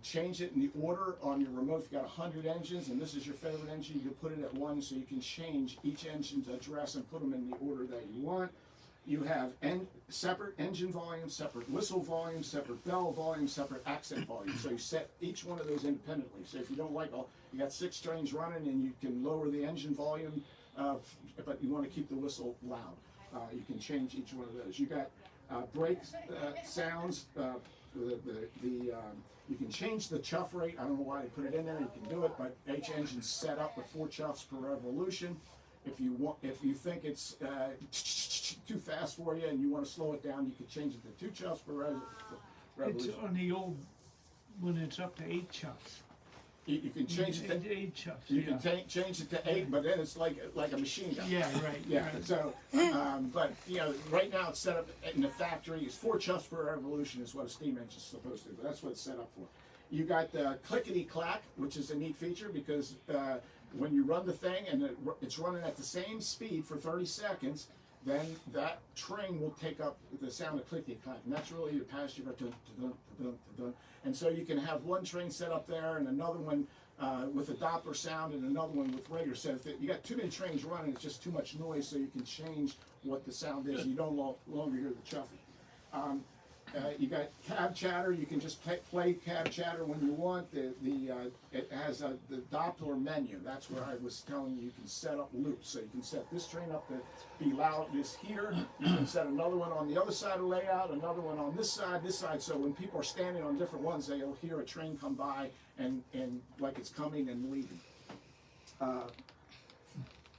change it in the order on your remote. If you've got 100 engines and this is your favorite engine, you can put it at 1, so you can change each engine's address and put them in the order that you want. You have separate engine volume, separate whistle volume, separate bell volume, separate accent volume. So you set each one of those independently. So if you don't like you got 6 trains running, and you can lower the engine volume, but you want to keep the whistle loud. You can change each one of those. You got brake sounds, you can change the chuff rate. I don't know why they put it in there. You can do it, but each engine's set up with 4 chuffs per revolution. If you think it's too fast for you and you want to slow it down, you can change it to 2 chuffs per revolution. It's on the old, when it's up to 8 chuffs. You can change it to 8 chuffs. You can change it to 8, but then it's like a machine gun. Yeah, right. Yeah. Right. So, but right now it's set up in the factory. It's 4 chuffs per revolution is what a steam engine's supposed to do. That's what it's set up for. You got the clickety clack, which is a neat feature because when you run the thing and it's running at the same speed for 30 seconds, then that train will take up the sound of clickety clack, and that's really your passenger. And so you can have one train set up there and another one with a Doppler sound and another one with regular. So if you got too many trains running, it's just too much noise. So you can change what the sound is. You don't longer hear the chuffing. You got cab chatter. You can just play cab chatter when you want. It has the Doppler menu. That's where I was telling you can set up loops. So you can set this train up to be loudest here. You can set another one on the other side of the layout, another one on this side. So when people are standing on different ones, they'll hear a train come by and like it's coming and leaving.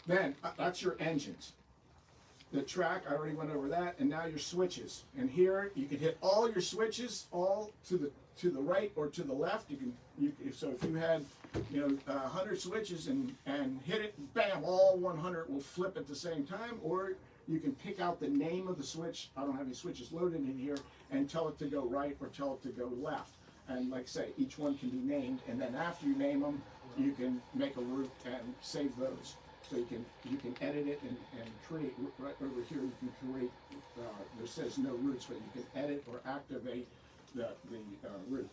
Then that's your engines. The track, I already went over that, and now your switches. And here you can hit all your switches, all to the right or to the left. So if you had 100 switches and hit it, bam, all 100 will flip at the same time. Or you can pick out the name of the switch. I don't have any switches loaded in here, and tell it to go right or tell it to go left. And like I say, each one can be named, and then after you name them, you can make a route and save those. So you can edit it and create, right over here you can create, there says no routes, but you can edit or activate the route.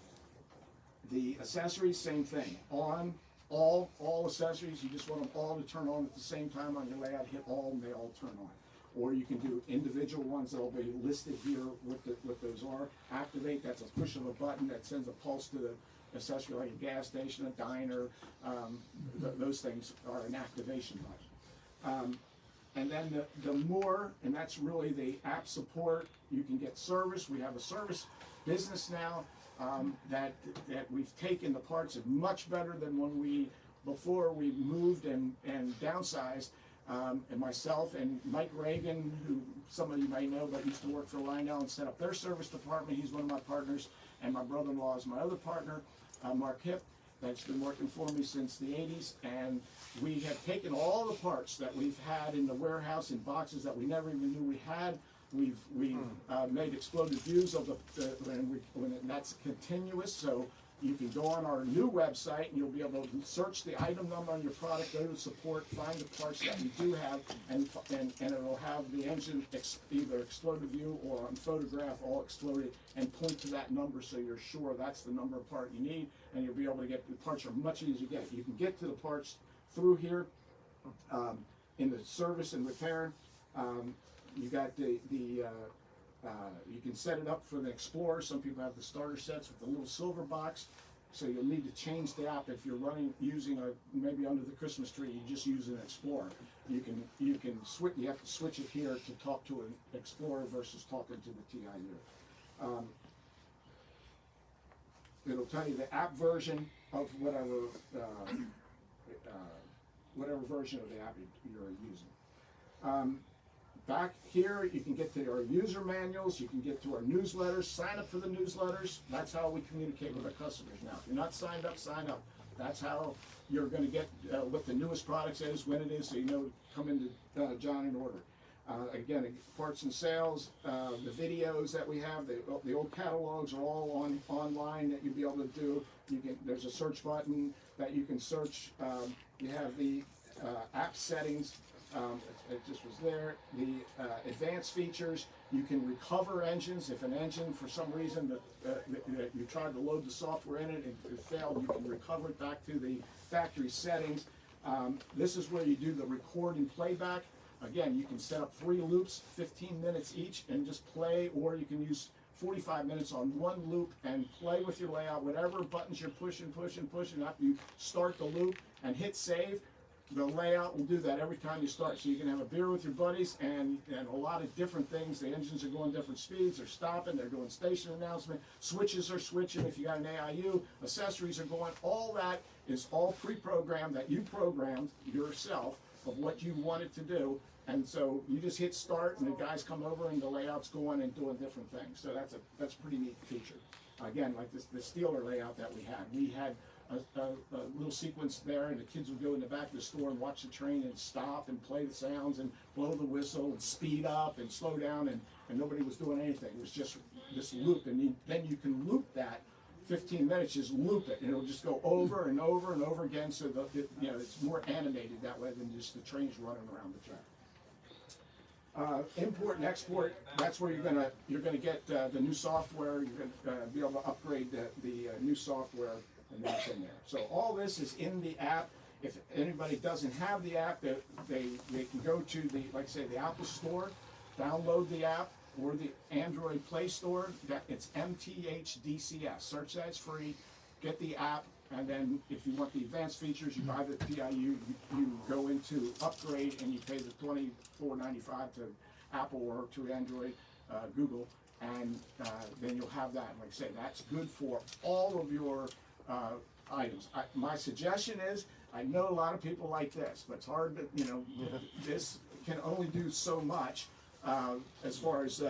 The accessories, same thing. On, all accessories, you just want them all to turn on at the same time on your layout, hit all and they all turn on. Or you can do individual ones that'll be listed here what those are. Activate, that's a push of a button that sends a pulse to the accessory, like a gas station, a diner, those things are an activation button. And then the more, and that's really the app support, you can get service. We have a service business now that we've taken the parts of much better than when before we moved and downsized. And myself and Mike Reagan, who some of you may know, but used to work for Lionel and set up their service department. He's one of my partners, and my brother-in-law is my other partner, Mark Hipp, that's been working for me since the 80s. And we have taken all the parts that we've had in the warehouse in boxes that we never even knew we had. We've made exploded views of and that's continuous. So you can go on our new website and you'll be able to search the item number on your product, go to support, find the parts that you do have, and it'll have the engine either exploded view or on photograph all exploded, and point to that number so you're sure that's the number of part you need, and you'll be able to get the parts are much easier to get. You can get to the parts through here in the service and repair. You got you can set it up for the Explorer. Some people have the starter sets with the little silver box, so you'll need to change the app if you're using maybe under the Christmas tree. You just use an Explorer. You can switch. You have to switch it here to talk to an Explorer versus talking to the TIU. It'll tell you the app version of whatever version of the app you're using. Back here, you can get to our user manuals, you can get to our newsletters, sign up for the newsletters. That's how we communicate with our customers now. If you're not signed up, sign up. That's how you're going to get what the newest products is, when it is, so you know to come into John in order. Again, parts and sales, the videos that we have, the old catalogs are all online that you'll be able to do. There's a search button that you can search. You have the app settings. It just was there. The advanced features, you can recover engines. If an engine, for some reason, that you tried to load the software in it and it failed, you can recover it back to the factory settings. This is where you do the record and playback. Again, you can set up 3 loops, 15 minutes each, and just play, or you can use 45 minutes on one loop and play with your layout, whatever buttons you're pushing. After you start the loop and hit save, the layout will do that every time you start. So you can have a beer with your buddies and a lot of different things. The engines are going different speeds, they're stopping, they're doing station announcement, switches are switching if you got an AIU, accessories are going. All that is all pre-programmed that you programmed yourself of what you want it to do. And so you just hit start and the guys come over and the layout's going and doing different things. So that's a pretty neat feature. Again, like the Steeler layout that we had a little sequence there, and the kids would go in the back of the store and watch the train and stop and play the sounds and blow the whistle and speed up and slow down, and nobody was doing anything. It was just this loop, and then you can loop that 15 minutes, just loop it, and it'll just go over and over and over again, so it's more animated that way than just the trains running around the track. Import and export, that's where you're gonna get the new software. You're gonna be able to upgrade the new software, and that's in there. So all this is in the app. If anybody doesn't have the app, they can go to the Apple Store, download the app, or the Android Play Store. It's MTH DCS. Search that, it's free. Get the app, and then if you want the advanced features, you buy the TIU. You go into upgrade, and you pay the $24.95 to Apple or to Android, Google, and then you'll have that. Like I say, that's good for all of your items. My suggestion is, I know a lot of people like this, but it's hard to, this can only do so much as far as,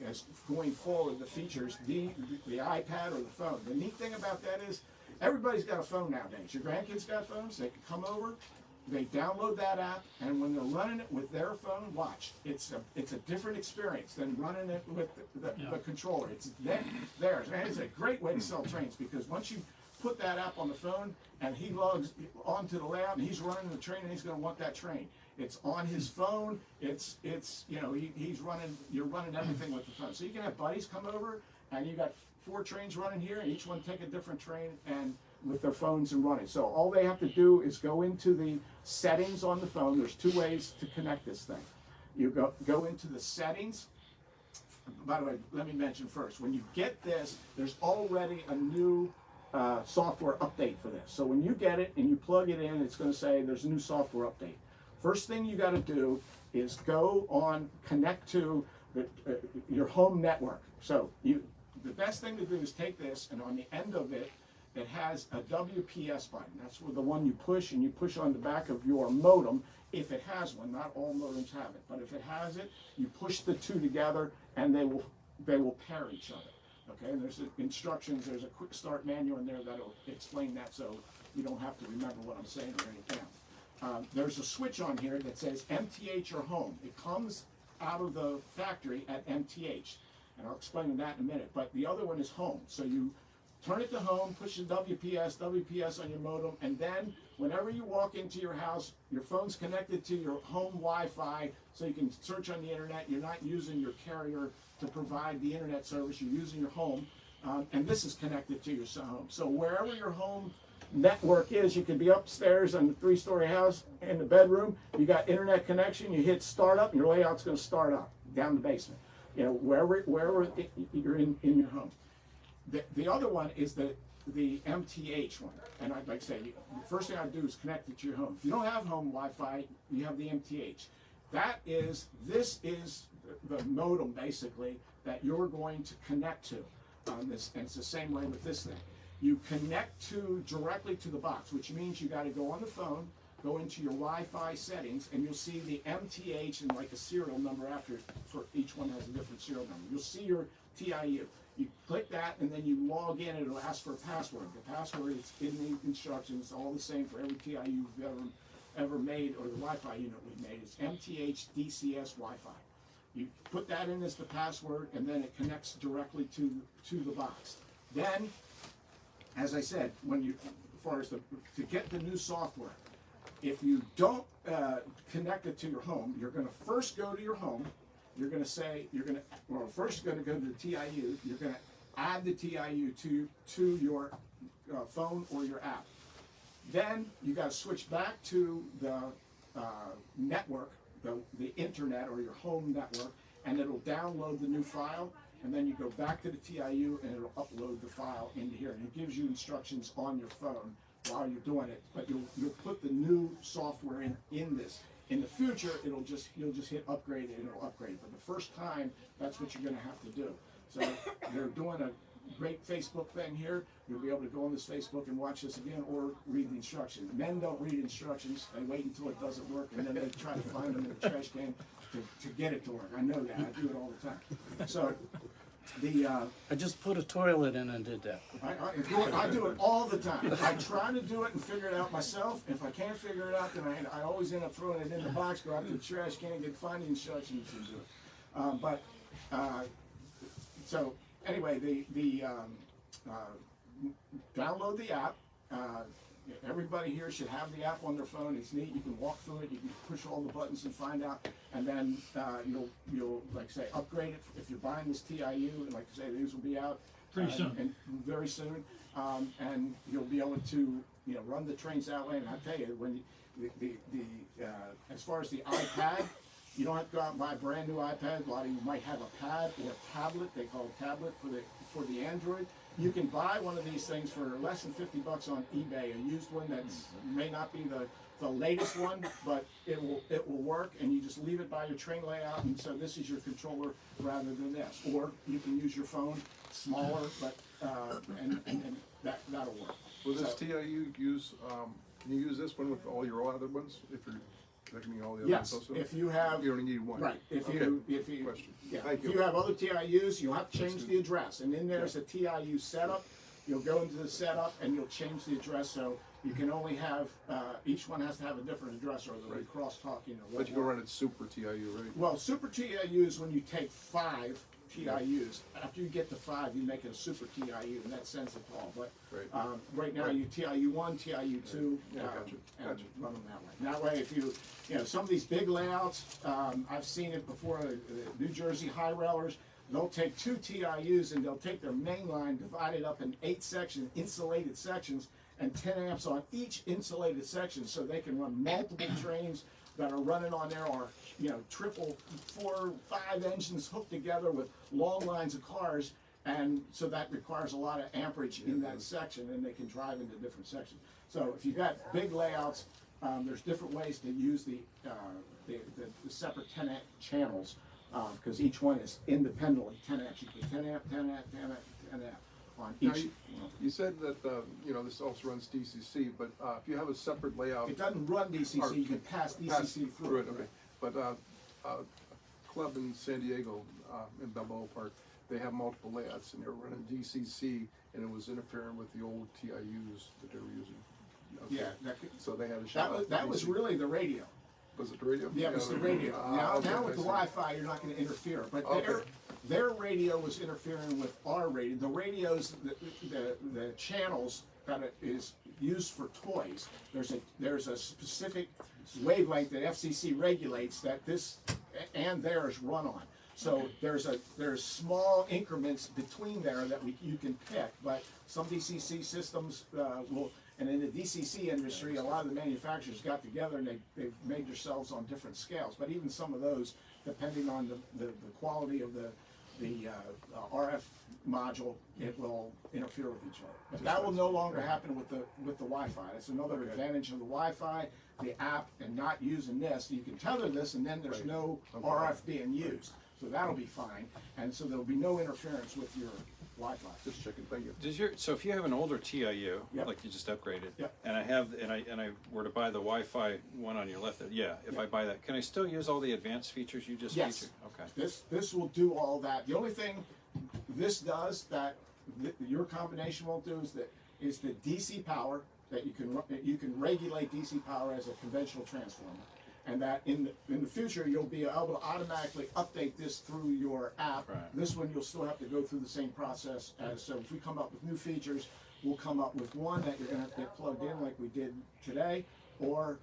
as going forward, the features, the iPad or the phone. The neat thing about that is, everybody's got a phone nowadays. Your grandkids got phones, they can come over, they download that app, and when they're running it with their phone, watch. It's a different experience than running it with the controller. It's theirs. And it's a great way to sell trains, because once you put that app on the phone and he logs onto the layout and he's running the train and he's going to want that train. It's on his phone. It's he's running. You're running everything with the phone. So you can have buddies come over and you got 4 trains running here, and each one take a different train and with their phones and running. So all they have to do is go into the settings on the phone. There's 2 ways to connect this thing. You go into the settings. By the way, let me mention first, when you get this, there's already a new software update for this. So when you get it and you plug it in, it's going to say there's a new software update. First thing you got to do is go on, connect to your home network. So the best thing to do is take this, and on the end of it, it has a WPS button. That's the one you push, and you push on the back of your modem, if it has one. Not all modems have it, but if it has it, you push the 2 together, and they will pair each other. Okay, and there's instructions, there's a quick start manual in there that'll explain that, so you don't have to remember what I'm saying or write it down. There's a switch on here that says MTH or home. It comes out of the factory at MTH, and I'll explain that in a minute, but the other one is home. So you turn it to home, push the WPS on your modem, and then whenever you walk into your house, your phone's connected to your home Wi-Fi, so you can search on the internet. You're not using your carrier to provide the internet service, you're using your home, and this is connected to your home. So wherever your home network is, you can be upstairs in the 3-story house in the bedroom, you got internet connection, you hit start up, and your layout's going to start up down the basement. Wherever you're in your home. The other one is the MTH one, and I'd like to say, the first thing I'd do is connect it to your home. If you don't have home Wi-Fi, you have the MTH. This is the modem, basically, that you're going to connect to. And it's the same way with this thing. You connect directly to the box, which means you got to go on the phone, go into your Wi-Fi settings, and you'll see the MTH and like a serial number after it. For each one has a different serial number. You'll see your TIU. You click that, and then you log in, and it'll ask for a password. The password is in the instructions, all the same for every TIU you've ever made, or the Wi-Fi unit we've made. It's MTH DCS Wi-Fi. You put that in as the password, and then it connects directly to the box. Then, as I said, as far as to get the new software, if you don't connect it to your home, you're going to first go to your home. You're going to say, first you're going to go to the TIU. You're going to add the TIU to your phone or your app. Then you got to switch back to the network, the internet or your home network, and it'll download the new file. And then you go back to the TIU, and it'll upload the file into here. And it gives you instructions on your phone while you're doing it, but you'll put the new software in this. In the future, you'll just hit upgrade and it'll upgrade. But the first time, that's what you're going to have to do. So they're doing a great Facebook thing here. You'll be able to go on this Facebook and watch this again, or read the instructions. Men don't read instructions. They wait until it doesn't work, and then they try to find them in the trash can to get it to work. I know that. I do it all the time. So I just put a toilet in and did that. I do it all the time. I try to do it and figure it out myself. If I can't figure it out, then I always end up throwing it in the box, go out to the trash can, find the instructions and do it. So anyway, download the app. Everybody here should have the app on their phone. It's neat. You can walk through it. You can push all the buttons and find out. And then you'll like say upgrade it if you're buying this TIU. And like I say, these will be out pretty soon. And very soon. And you'll be able to run the trains that way. And I tell you, when as far as the iPad, you don't have to go out and buy a brand new iPad. A lot of you might have a pad or a tablet. They call it tablet for the Android. You can buy one of these things for less than $50 on eBay, a used one that may not be the latest one, but it will work, and you just leave it by your train layout, and so this is your controller rather than this. Or you can use your phone, smaller, but and that'll work. Will this TIU use? Can you use this one with all your other ones if you're connecting all the other ones also? If you have, you only need one. Right. If you you have other TIUs, you'll have to change the address, and then there's a TIU setup. You'll go into the setup and you'll change the address, so you can only have each one has to have a different address, or they'll be cross-talking. But you can run it Super TIU, right? Well, Super TIU is when you take 5 TIUs. After you get to 5, you make it a Super TIU, and that sends it to all. But right now, you TIU 1, TIU 2, and run them that way. And that way, if you some of these big layouts, I've seen it before. The New Jersey high railers, they'll take 2 TIUs and they'll take their main line, divide it up in 8 sections, insulated sections, and 10 amps on each insulated section, so they can run multiple trains that are running on there, or triple, 4, 5 engines hooked together with long lines of cars, and so that requires a lot of amperage in that section, and they can drive into different sections. So if you've got big layouts, there's different ways to use the separate 10 amp channels, because each one is independently 10 amps. You put 10 amp, 10 amp, 10 amp, 10 amp on each. Now you said that this also runs DCC, but if you have a separate layout, it doesn't run DCC. You can pass DCC through it. Okay. But club in San Diego, in Balboa Park, they have multiple layouts, and they were running DCC, and it was interfering with the old TIUs that they were using. Okay. Yeah. So they had a shot. That was really the radio. Was it the radio? Yeah, it was the radio. Now with the Wi-Fi, you're not going to interfere. But their radio was interfering with our radio. The radios, the channels that it is used for toys. There's a specific wavelength that FCC regulates that this and theirs run on. So there's small increments between there that you can pick. But some DCC systems will. And in the DCC industry, a lot of the manufacturers got together and they've made themselves on different scales. But even some of those, depending on the quality of the RF module, it will interfere with each other. But that will no longer happen with the Wi-Fi. That's another advantage of the Wi-Fi, the app, and not using this. You can tether this, and then there's no RF being used. So that'll be fine. And so there'll be no interference with your Wi-Fi. Just checking. Thank you. So if you have an older TIU, like you just upgraded, and I were to buy the Wi-Fi one on your left, if I buy that, can I still use all the advanced features you just featured? Okay. This will do all that. The only thing this does that your combination won't do is the DC power that you can regulate DC power as a conventional transformer. And that in the future, you'll be able to automatically update this through your app. Right. This one, you'll still have to go through the same process. So if we come up with new features, we'll come up with one that you're going to have to get plugged in like we did today. Or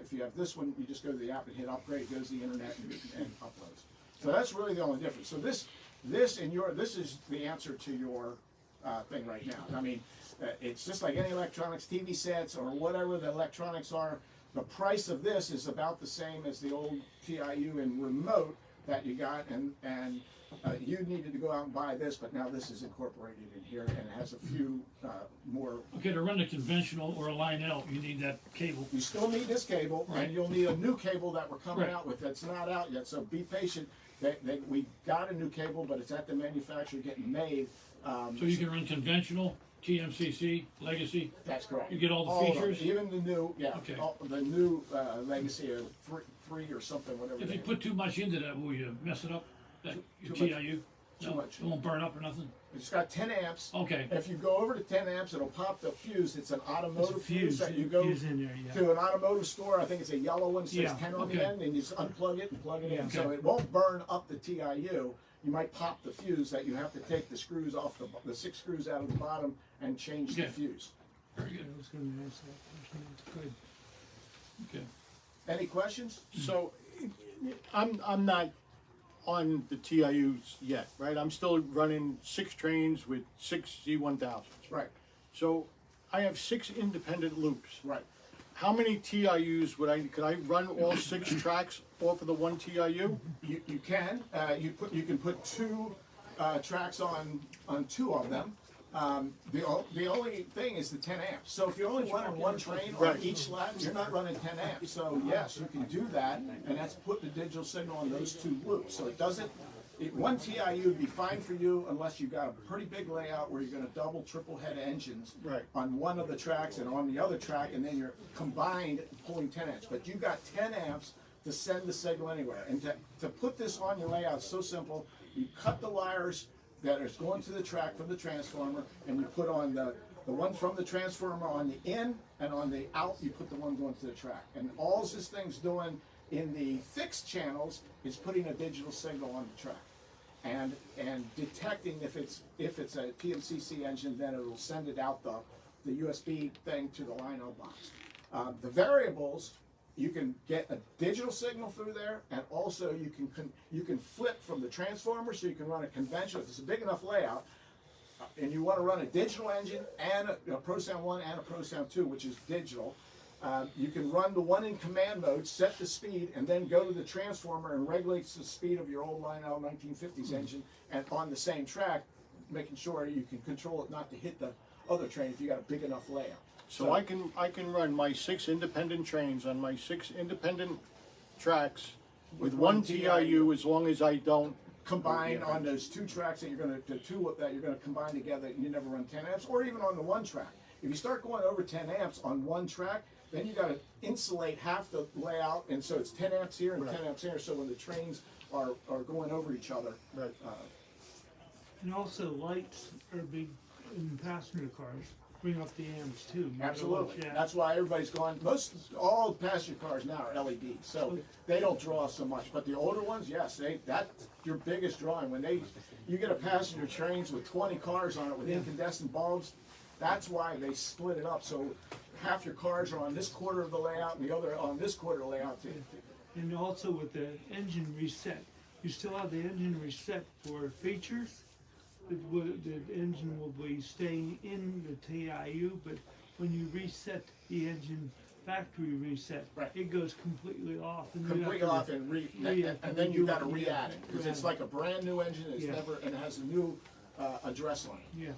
if you have this one, you just go to the app and hit upgrade. It goes to the internet and uploads. So that's really the only difference. So this is the answer to your thing right now. I mean, it's just like any electronics, TV sets or whatever the electronics are. The price of this is about the same as the old TIU in remote. that you got, and you needed to go out and buy this, but now this is incorporated in here, and it has a few more. Okay, to run a conventional or a line out, you need that cable. You still need this cable, Right. and you'll need a new cable that we're coming Right. out with that's not out yet, so be patient. We got a new cable, but it's at the manufacturer getting made. So you can run conventional, TMCC, legacy. That's correct. You get all the of them, features? even the new, yeah, Okay. the new legacy of three or something, whatever. If they you put too much into that, will you mess it up? That Too much. TIU? Too No, much. It won't burn up or nothing? It's got 10 amps. Okay. If you go over to 10 amps, it'll pop the fuse. It's an automotive It's a fuse, that you go fuse in there, yeah. to an automotive store. I think it's a yellow one, says Yeah, 10 on okay. the end, and you just unplug it and plug it in. Yeah, So okay. it won't burn up the TIU. You might pop the fuse that you have to take the screws off the 6 screws out of the bottom and change the Okay. fuse. Very good. I was gonna ask that question. That's good. Okay. Any questions? So, I'm not on the TIUs yet, right? I'm still running 6 trains with 6 Z1000s. Right, So, I have 6 independent loops. right. How many TIUs could I run all 6 tracks off of the one TIU? You can. You can put 2 tracks on 2 of them. The only thing is the 10 amps. So if you're only running one train on Right. each lap, you're not running 10 amps. So yes, you can do that, and that's put the digital signal on those 2 loops. So it doesn't. One TIU would be fine for you unless you got a pretty big layout where you're going to double, triple head engines Right. on one of the tracks and on the other track, and then you're combined pulling 10 amps. But you got 10 amps to send the signal anywhere. And to put this on your layout is so simple. You cut the wires that is going to the track from the transformer, and you put on the one from the transformer on the in, and on the out you put the one going to the track. And all this thing's doing in the fixed channels is putting a digital signal on the track, and detecting if it's a PMCC engine, then it'll send it out the USB thing to the line out box. The variables, you can get a digital signal through there, and also you can flip from the transformer, so you can run a conventional. If it's a big enough layout, and you want to run a digital engine and a Pro Sound 1 and a Pro Sound 2, which is digital, you can run the one in command mode, set the speed, and then go to the transformer and regulates the speed of your old line out 1950s engine, and on the same track, making sure you can control it not to hit the other train if you got a big enough layout. So I can run my 6 independent trains on my 6 independent tracks with one TIU as long as I don't Combine on those 2 tracks that you're going to combine together, and you never run 10 amps, or even on the one track. If you start going over 10 amps on one track, then you got to insulate half the layout, and so it's 10 amps here and Right. 10 amps here. So when the trains are going over each other, Right. And also lights are big in passenger cars, bring up the amps too. absolutely. Yeah. That's why everybody's gone. All passenger cars now are LED, so they don't draw so much. But the older ones, yes, that's your biggest drawing. When you get a passenger trains with 20 cars on it with incandescent bulbs, that's why they split it up. So half your cars are on this quarter of the layout, and the other on this quarter of the layout. And also with the engine reset, you still have the engine reset for features. The engine will be staying in the TIU, but when you reset the engine, factory reset, Right. it goes completely off. And you have Completely to off, and then you got to re-add it, because it's like a brand new engine. It's Yeah. never, and it has a new address on it. Yeah.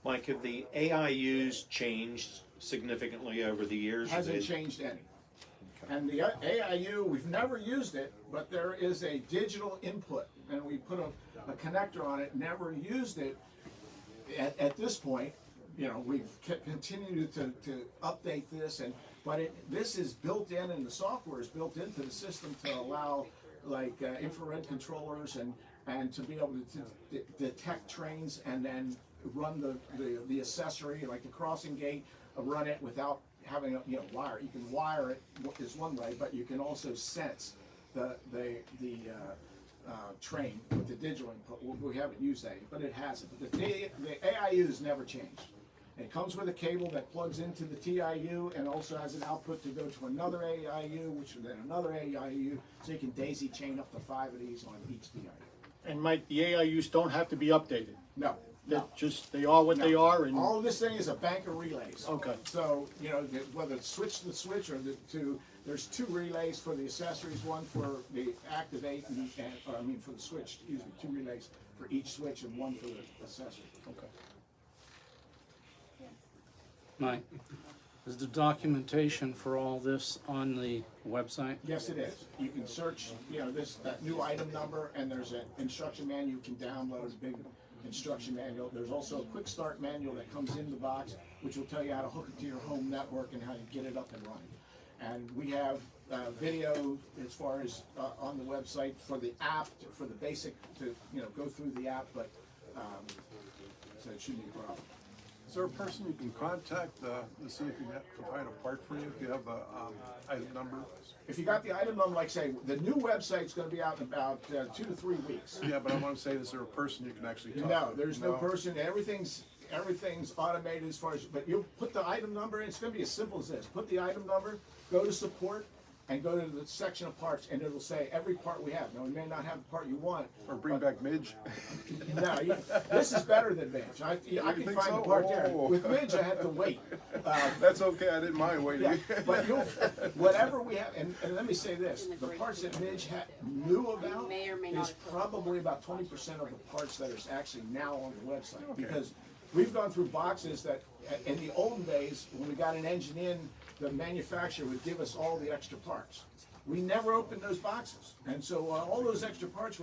Mike, have the AIUs changed significantly over the years? Hasn't changed any. And the AIU, we've never used it, but there is a digital input, and we put a connector on it. Never used it at this point. You know, we've continued to update this, but this is built in, and the software is built into the system to allow like infrared controllers and to be able to detect trains, and then run the accessory, like the crossing gate, run it without having a wire. You can wire it is one way, but you can also sense the train with the digital input. We haven't used that, but it hasn't. But the AIU has never changed. It comes with a cable that plugs into the TIU and also has an output to go to another AIU, which is then another AIU, so you can daisy chain up to 5 of these on each TIU. And Mike, the AIUs don't have to be updated. No. They are what they are, and all of this thing is a bank of relays. Okay. So whether it's switch to switch or to There's 2 relays for the accessories, one for the activate for the switch, excuse me, 2 relays for each switch and 1 for the accessory. Okay. Mike, is the documentation for all this on the website? Yes, it is. You can search, that new item number, and there's an instruction manual you can download, a big instruction manual. There's also a quick start manual that comes in the box, which will tell you how to hook it to your home network and how you get it up and running. And we have video as far as on the website for the app, for the basic, to go through the app, but so it shouldn't be a problem. Is there a person you can contact to see if you can provide a part for you, if you have the item number? If you got the item number, like say, the new website's gonna be out in about 2 to 3 weeks. Yeah, but I want to say, is there a person you can actually talk to? No, there's no person, everything's automated as far as, but you'll put the item number in, it's gonna be as simple as this. Put the item number, go to support, and go to the section of parts, and it'll say every part we have. Now, we may not have the part you want. Or bring back Midge? No, this is better than Midge. I can think find so? the part there. Oh. With Midge, I have to wait. That's okay, I didn't mind waiting. Yeah, but whatever we have, and let me say this, the parts that Midge knew about is probably about 20% of the parts that are actually now on the website. Okay. Because we've gone through boxes that, in the olden days, when we got an engine in, the manufacturer would give us all the extra parts. We never opened those boxes. And so all those extra parts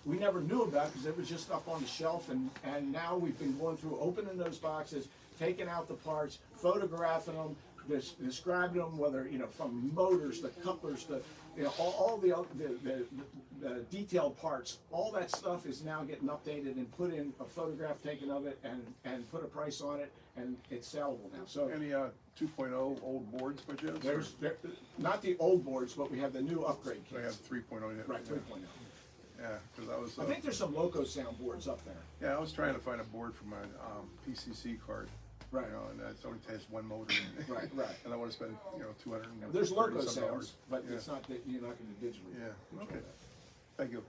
we never knew about because they were just up on the shelf, and now we've been going through opening those boxes, taking out the parts, photographing them, describing them, whether, from motors, the couplers, all the detailed parts, all that stuff is now getting updated and put in a photograph taken of it and put a price on it, and it's sellable now. So Any 2.0 old boards by chance? there's not the old boards, but we have the new upgrade I kits. have 3.0 yet. Right, 3.0. Yeah, because I was. I think there's some Loco sound boards up there. Yeah, I was trying to find a board for my PCC card. Right. And it only has 1 motor in it. Right. And I want to spend, 200. There's Loco sounds, but it's not that you're not going to digitally. Yeah. control Okay. that. Thank you.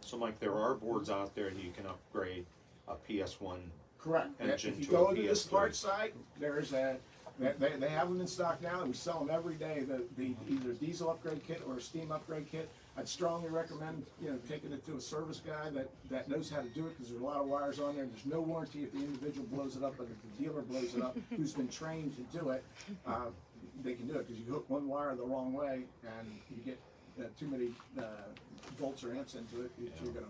So Mike, there are boards out there that you can upgrade a PS1 Correct. engine If you to go a to this PS3. part site, there's they have them in stock now, and we sell them every day. The either diesel upgrade kit or a steam upgrade kit. I'd strongly recommend taking it to a service guy that knows how to do it, because there's a lot of wires on there. There's no warranty if the individual blows it up, but if the dealer blows it up, who's been trained to do it, they can do it. Because you hook one wire the wrong way and you get too many volts or amps into it, you're gonna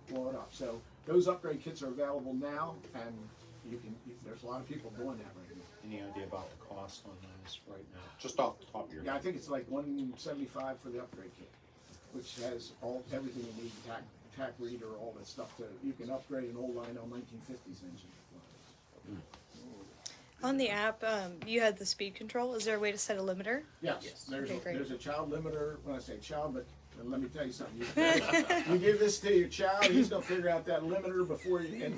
blow it up. So those upgrade kits are available now, and there's a lot of people doing that right now. Any idea about the cost on those right now? Just off the top of your Yeah, I head. think it's like $175 for the upgrade kit, which has everything you need, tack reader, all that stuff. You can upgrade an old Lionel 1950s engine. On the app, you had the speed control. Is there a way to set a limiter? Yes, Okay, great. there's a child limiter. When I say child, but let me tell you something. You give this to your child, he's gonna figure out that limiter before you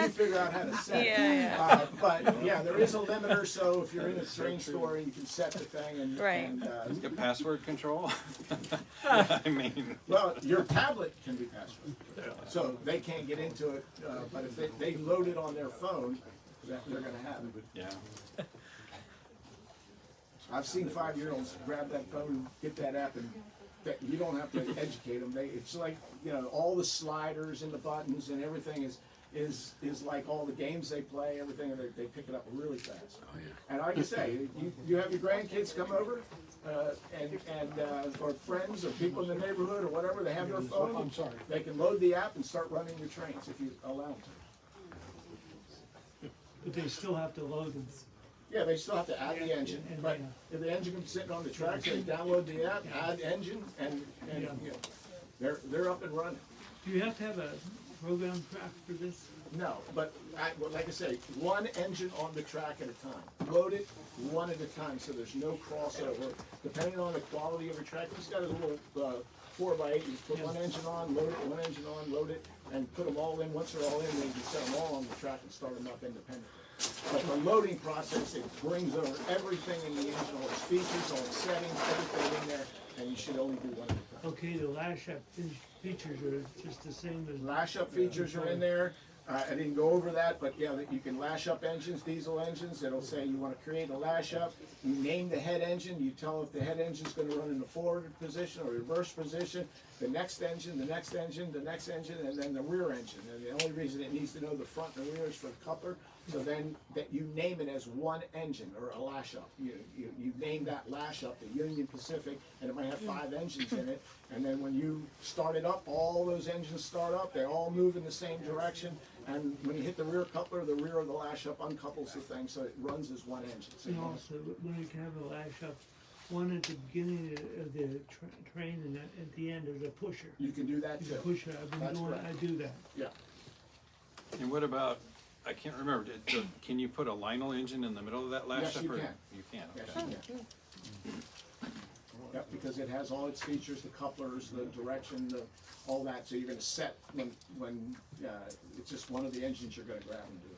figure out how to set it. Yeah. But yeah, there is a limiter. So if you're in a train store, you can set the thing and Right. Let's get password control. I mean, well, your tablet can be password, so they can't get into it. But if they load it on their phone, they're gonna have it. yeah. I've seen 5-year-olds grab that phone, get that app, and you don't have to educate them. It's like all the sliders and the buttons and everything is like all the games they play. Everything they pick it up really fast. Oh, yeah. And like I say, you have your grandkids come over, or friends or people in the neighborhood or whatever. They have their phone. I'm sorry. They can load the app and start running your trains if you allow them to. But they still have to load them. Yeah, they still have to add the engine, but if the engine comes sitting on the track, they download the app, add engine, and they're up and running. Do you have to have a program track for this? No, but like I say, one engine on the track at a time. Load it one at a time, so there's no crossover. Depending on the quality of your track, he's got a little 4x8. You put one engine on, load it, one engine on, load it, and put them all in. Once they're all in, then you can set them all on the track and start them up independently. But the loading process, it brings over everything in the engine, all its features, all its settings, everything in there, and you should only do one at a time. Okay, the lash up features are just the same as. Lash up features are in there. I didn't go over that, but yeah, you can lash up engines, diesel engines. It'll say you want to create a lash up. You name the head engine. You tell if the head engine's going to run in the forward position or reverse position. The next engine, the next engine, the next engine, and then the rear engine. And the only reason it needs to know the front and rear is for the coupler. So then that you name it as one engine or a lash up. You name that lash up, the Union Pacific, and it might have 5 engines in it. And then when you start it up, all those engines start up. They all move in the same direction. And when you hit the rear coupler, the rear of the lash up uncouples the thing, so it runs as one engine. So And also, when you can have a lash up, one at the beginning of the train and at the end is a pusher. you can do that You too. can push it. I've been That's doing. correct. I do that. Yeah. And what about, I can't remember, can you put a Lionel engine in the middle of that lash Yes, up? you or- can. You can, Yes, okay. you can. Yep, because it has all its features, the couplers, the direction, all that. So you're going to set when it's just one of the engines you're going to grab and do it.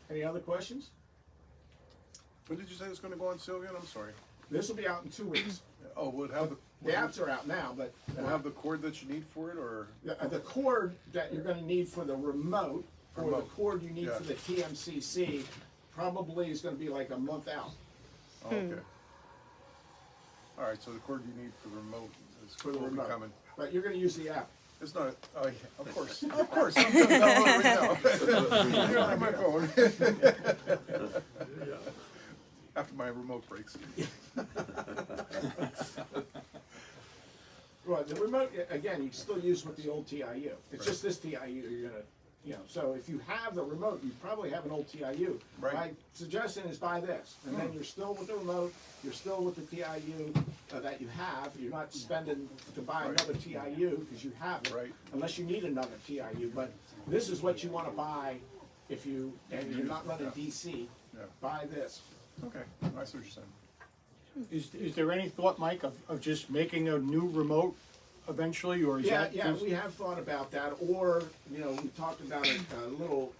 Any other questions? When did you say it's gonna go on sale again? I'm sorry. This will be out in 2 weeks. Oh, would have The apps are out now, but We'll have the cord that you need for it, or? the cord that you're going to need for the remote, or the Remote. cord you need Yeah. for the TMCC, probably is going to be like a month out. Oh, okay. All right, so the cord you need for the remote is For the will be remote. coming. But you're going to use the app. It's not, oh, yeah, of course, of course, I'm gonna download it right now. You're on my phone. After my remote breaks. Well, the remote, again, you can still use with the old TIU. It's just this TIU you're gonna, so if you have the remote, you probably have an old TIU. Right. My suggestion is buy this, and then you're still with the remote, you're still with the TIU that you have. You're not spending to buy Right. another TIU because you have it, Right. unless you need another TIU. But this is what you wanna buy if and you're not running DC, Yeah. buy this. Okay, I see what you're saying. Is there any thought, Mike, of just making a new remote eventually, or is that? Yeah, we have thought about that, or, we talked about a little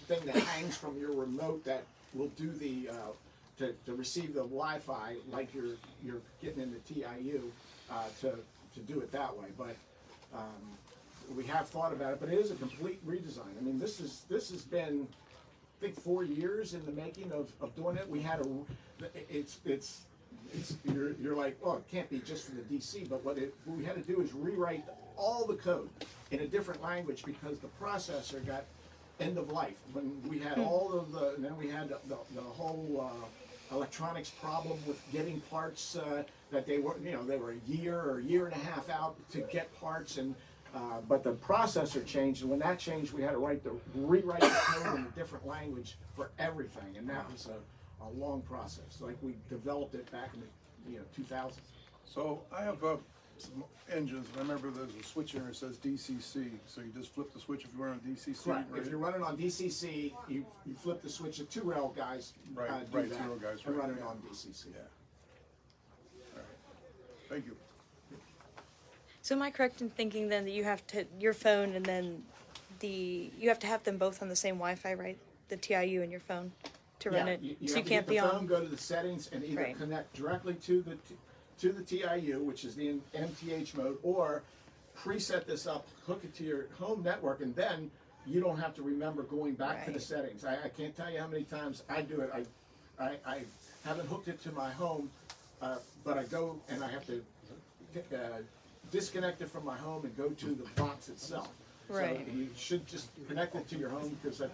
thing that hangs from your remote that will do the, to receive the Wi-Fi, like you're getting in the TIU, to do it that way, but, we have thought about it, but it is a complete redesign. I mean, this has been, I think, 4 years in the making of doing it. We had you're like, well, it can't be just for the DC, but what we had to do is rewrite all the code in a different language because the processor got end of life. When we had all of and then we had the whole electronics problem with getting parts that they were a year or a year and a half out to get parts, and but the processor changed, and when that changed, we had to rewrite the code in a different language for everything, and that was a long process. Like we developed it back in the 2000s. So I have some engines, and I remember there's a switch in there that says DCC, so you just flip the switch if you run on DCC. Correct. Right? If you're running on DCC, you flip the switch. The 2-rail guys do Right, that. 2-rail guys, and right, run it yeah. on DCC. Yeah. All right. Thank you. So am I correct in thinking then that you have to your phone and then you have to have them both on the same Wi-Fi, right? The TIU and your phone to run it. You So have you to can't get be the phone, on. go to the settings, and either Right. connect directly to the TIU, which is the MTH mode, or preset this up, hook it to your home network, and then you don't have to remember going back to the Right. settings. I can't tell you how many times I do it. I haven't hooked it to my home, but I go and I have to disconnect it from my home and go to the box itself. Right. So you should just connect it to your home, because I've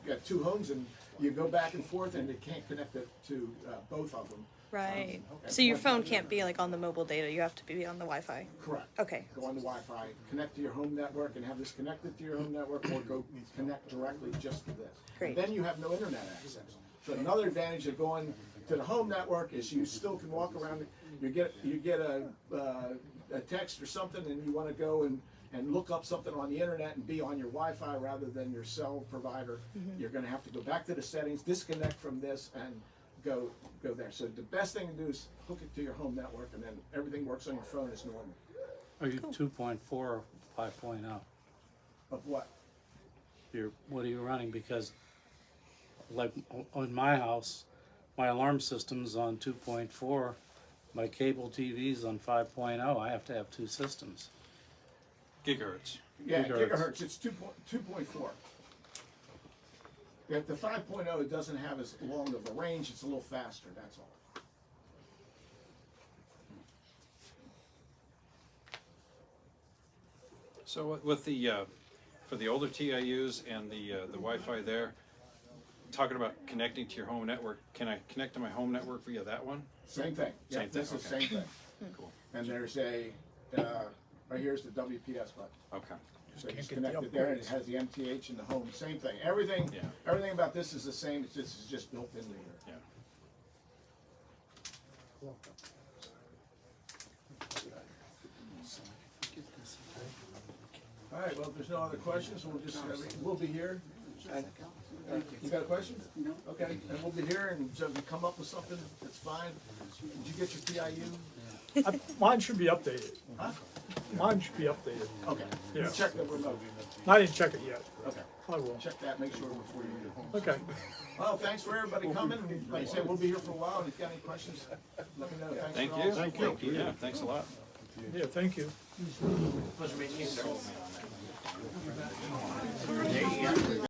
got 2 homes and you go back and forth and it can't connect it to both of them. Right. at So your one phone time. can't be like on the mobile data. You have to be on the Wi-Fi. Correct. Okay. Go on the Wi-Fi, connect to your home network and have this connected to your home network, or go connect directly just to this. Great. And then you have no internet access. So another advantage of going to the home network is you still can walk around. You get a text or something, and you want to go and look up something on the internet and be on your Wi-Fi rather than your cell provider. You're going to have to go back to the settings, disconnect from this, and go there. So the best thing to do is hook it to your home network, and then everything works on your phone as normal. Are you 2.4 or 5.0? Of what? What are you running? Because like in my house, my alarm system's on 2.4, my cable TV's on 5.0. I have to have 2 systems. Gigahertz. Yeah, Gigahertz. gigahertz, it's 2.4. The 5.0, it doesn't have as long of a range, it's a little faster, that's all. So with the for the older TIUs and the Wi-Fi there, talking about connecting to your home network, can I connect to my home network via that one? Same thing. Yeah, Same thing, this is okay. same thing. Cool. And there's a, right here's the WPS button. Okay. So it's connected there, and it has the MTH in the home, same thing. Everything, Yeah. everything about this is the same, this is just built into here. Yeah. All right, well, if there's no other questions, we'll just, we'll be here. And, you got a question? No. Okay, and we'll be here, and so if you come up with something, that's fine. Did you get your TIU? Mine should be updated. Huh? Mine should be updated. Okay. Yeah. You check the remote. I didn't check it yet. Okay. I will. Check that, make sure before you get home. Okay. Well, thanks for everybody coming. Like I said, we'll be here for a while, and if you got any questions, let me know. Thank for you. all the support. Thank you. Yeah, thanks a lot. Yeah, thank you. Pleasure meeting you.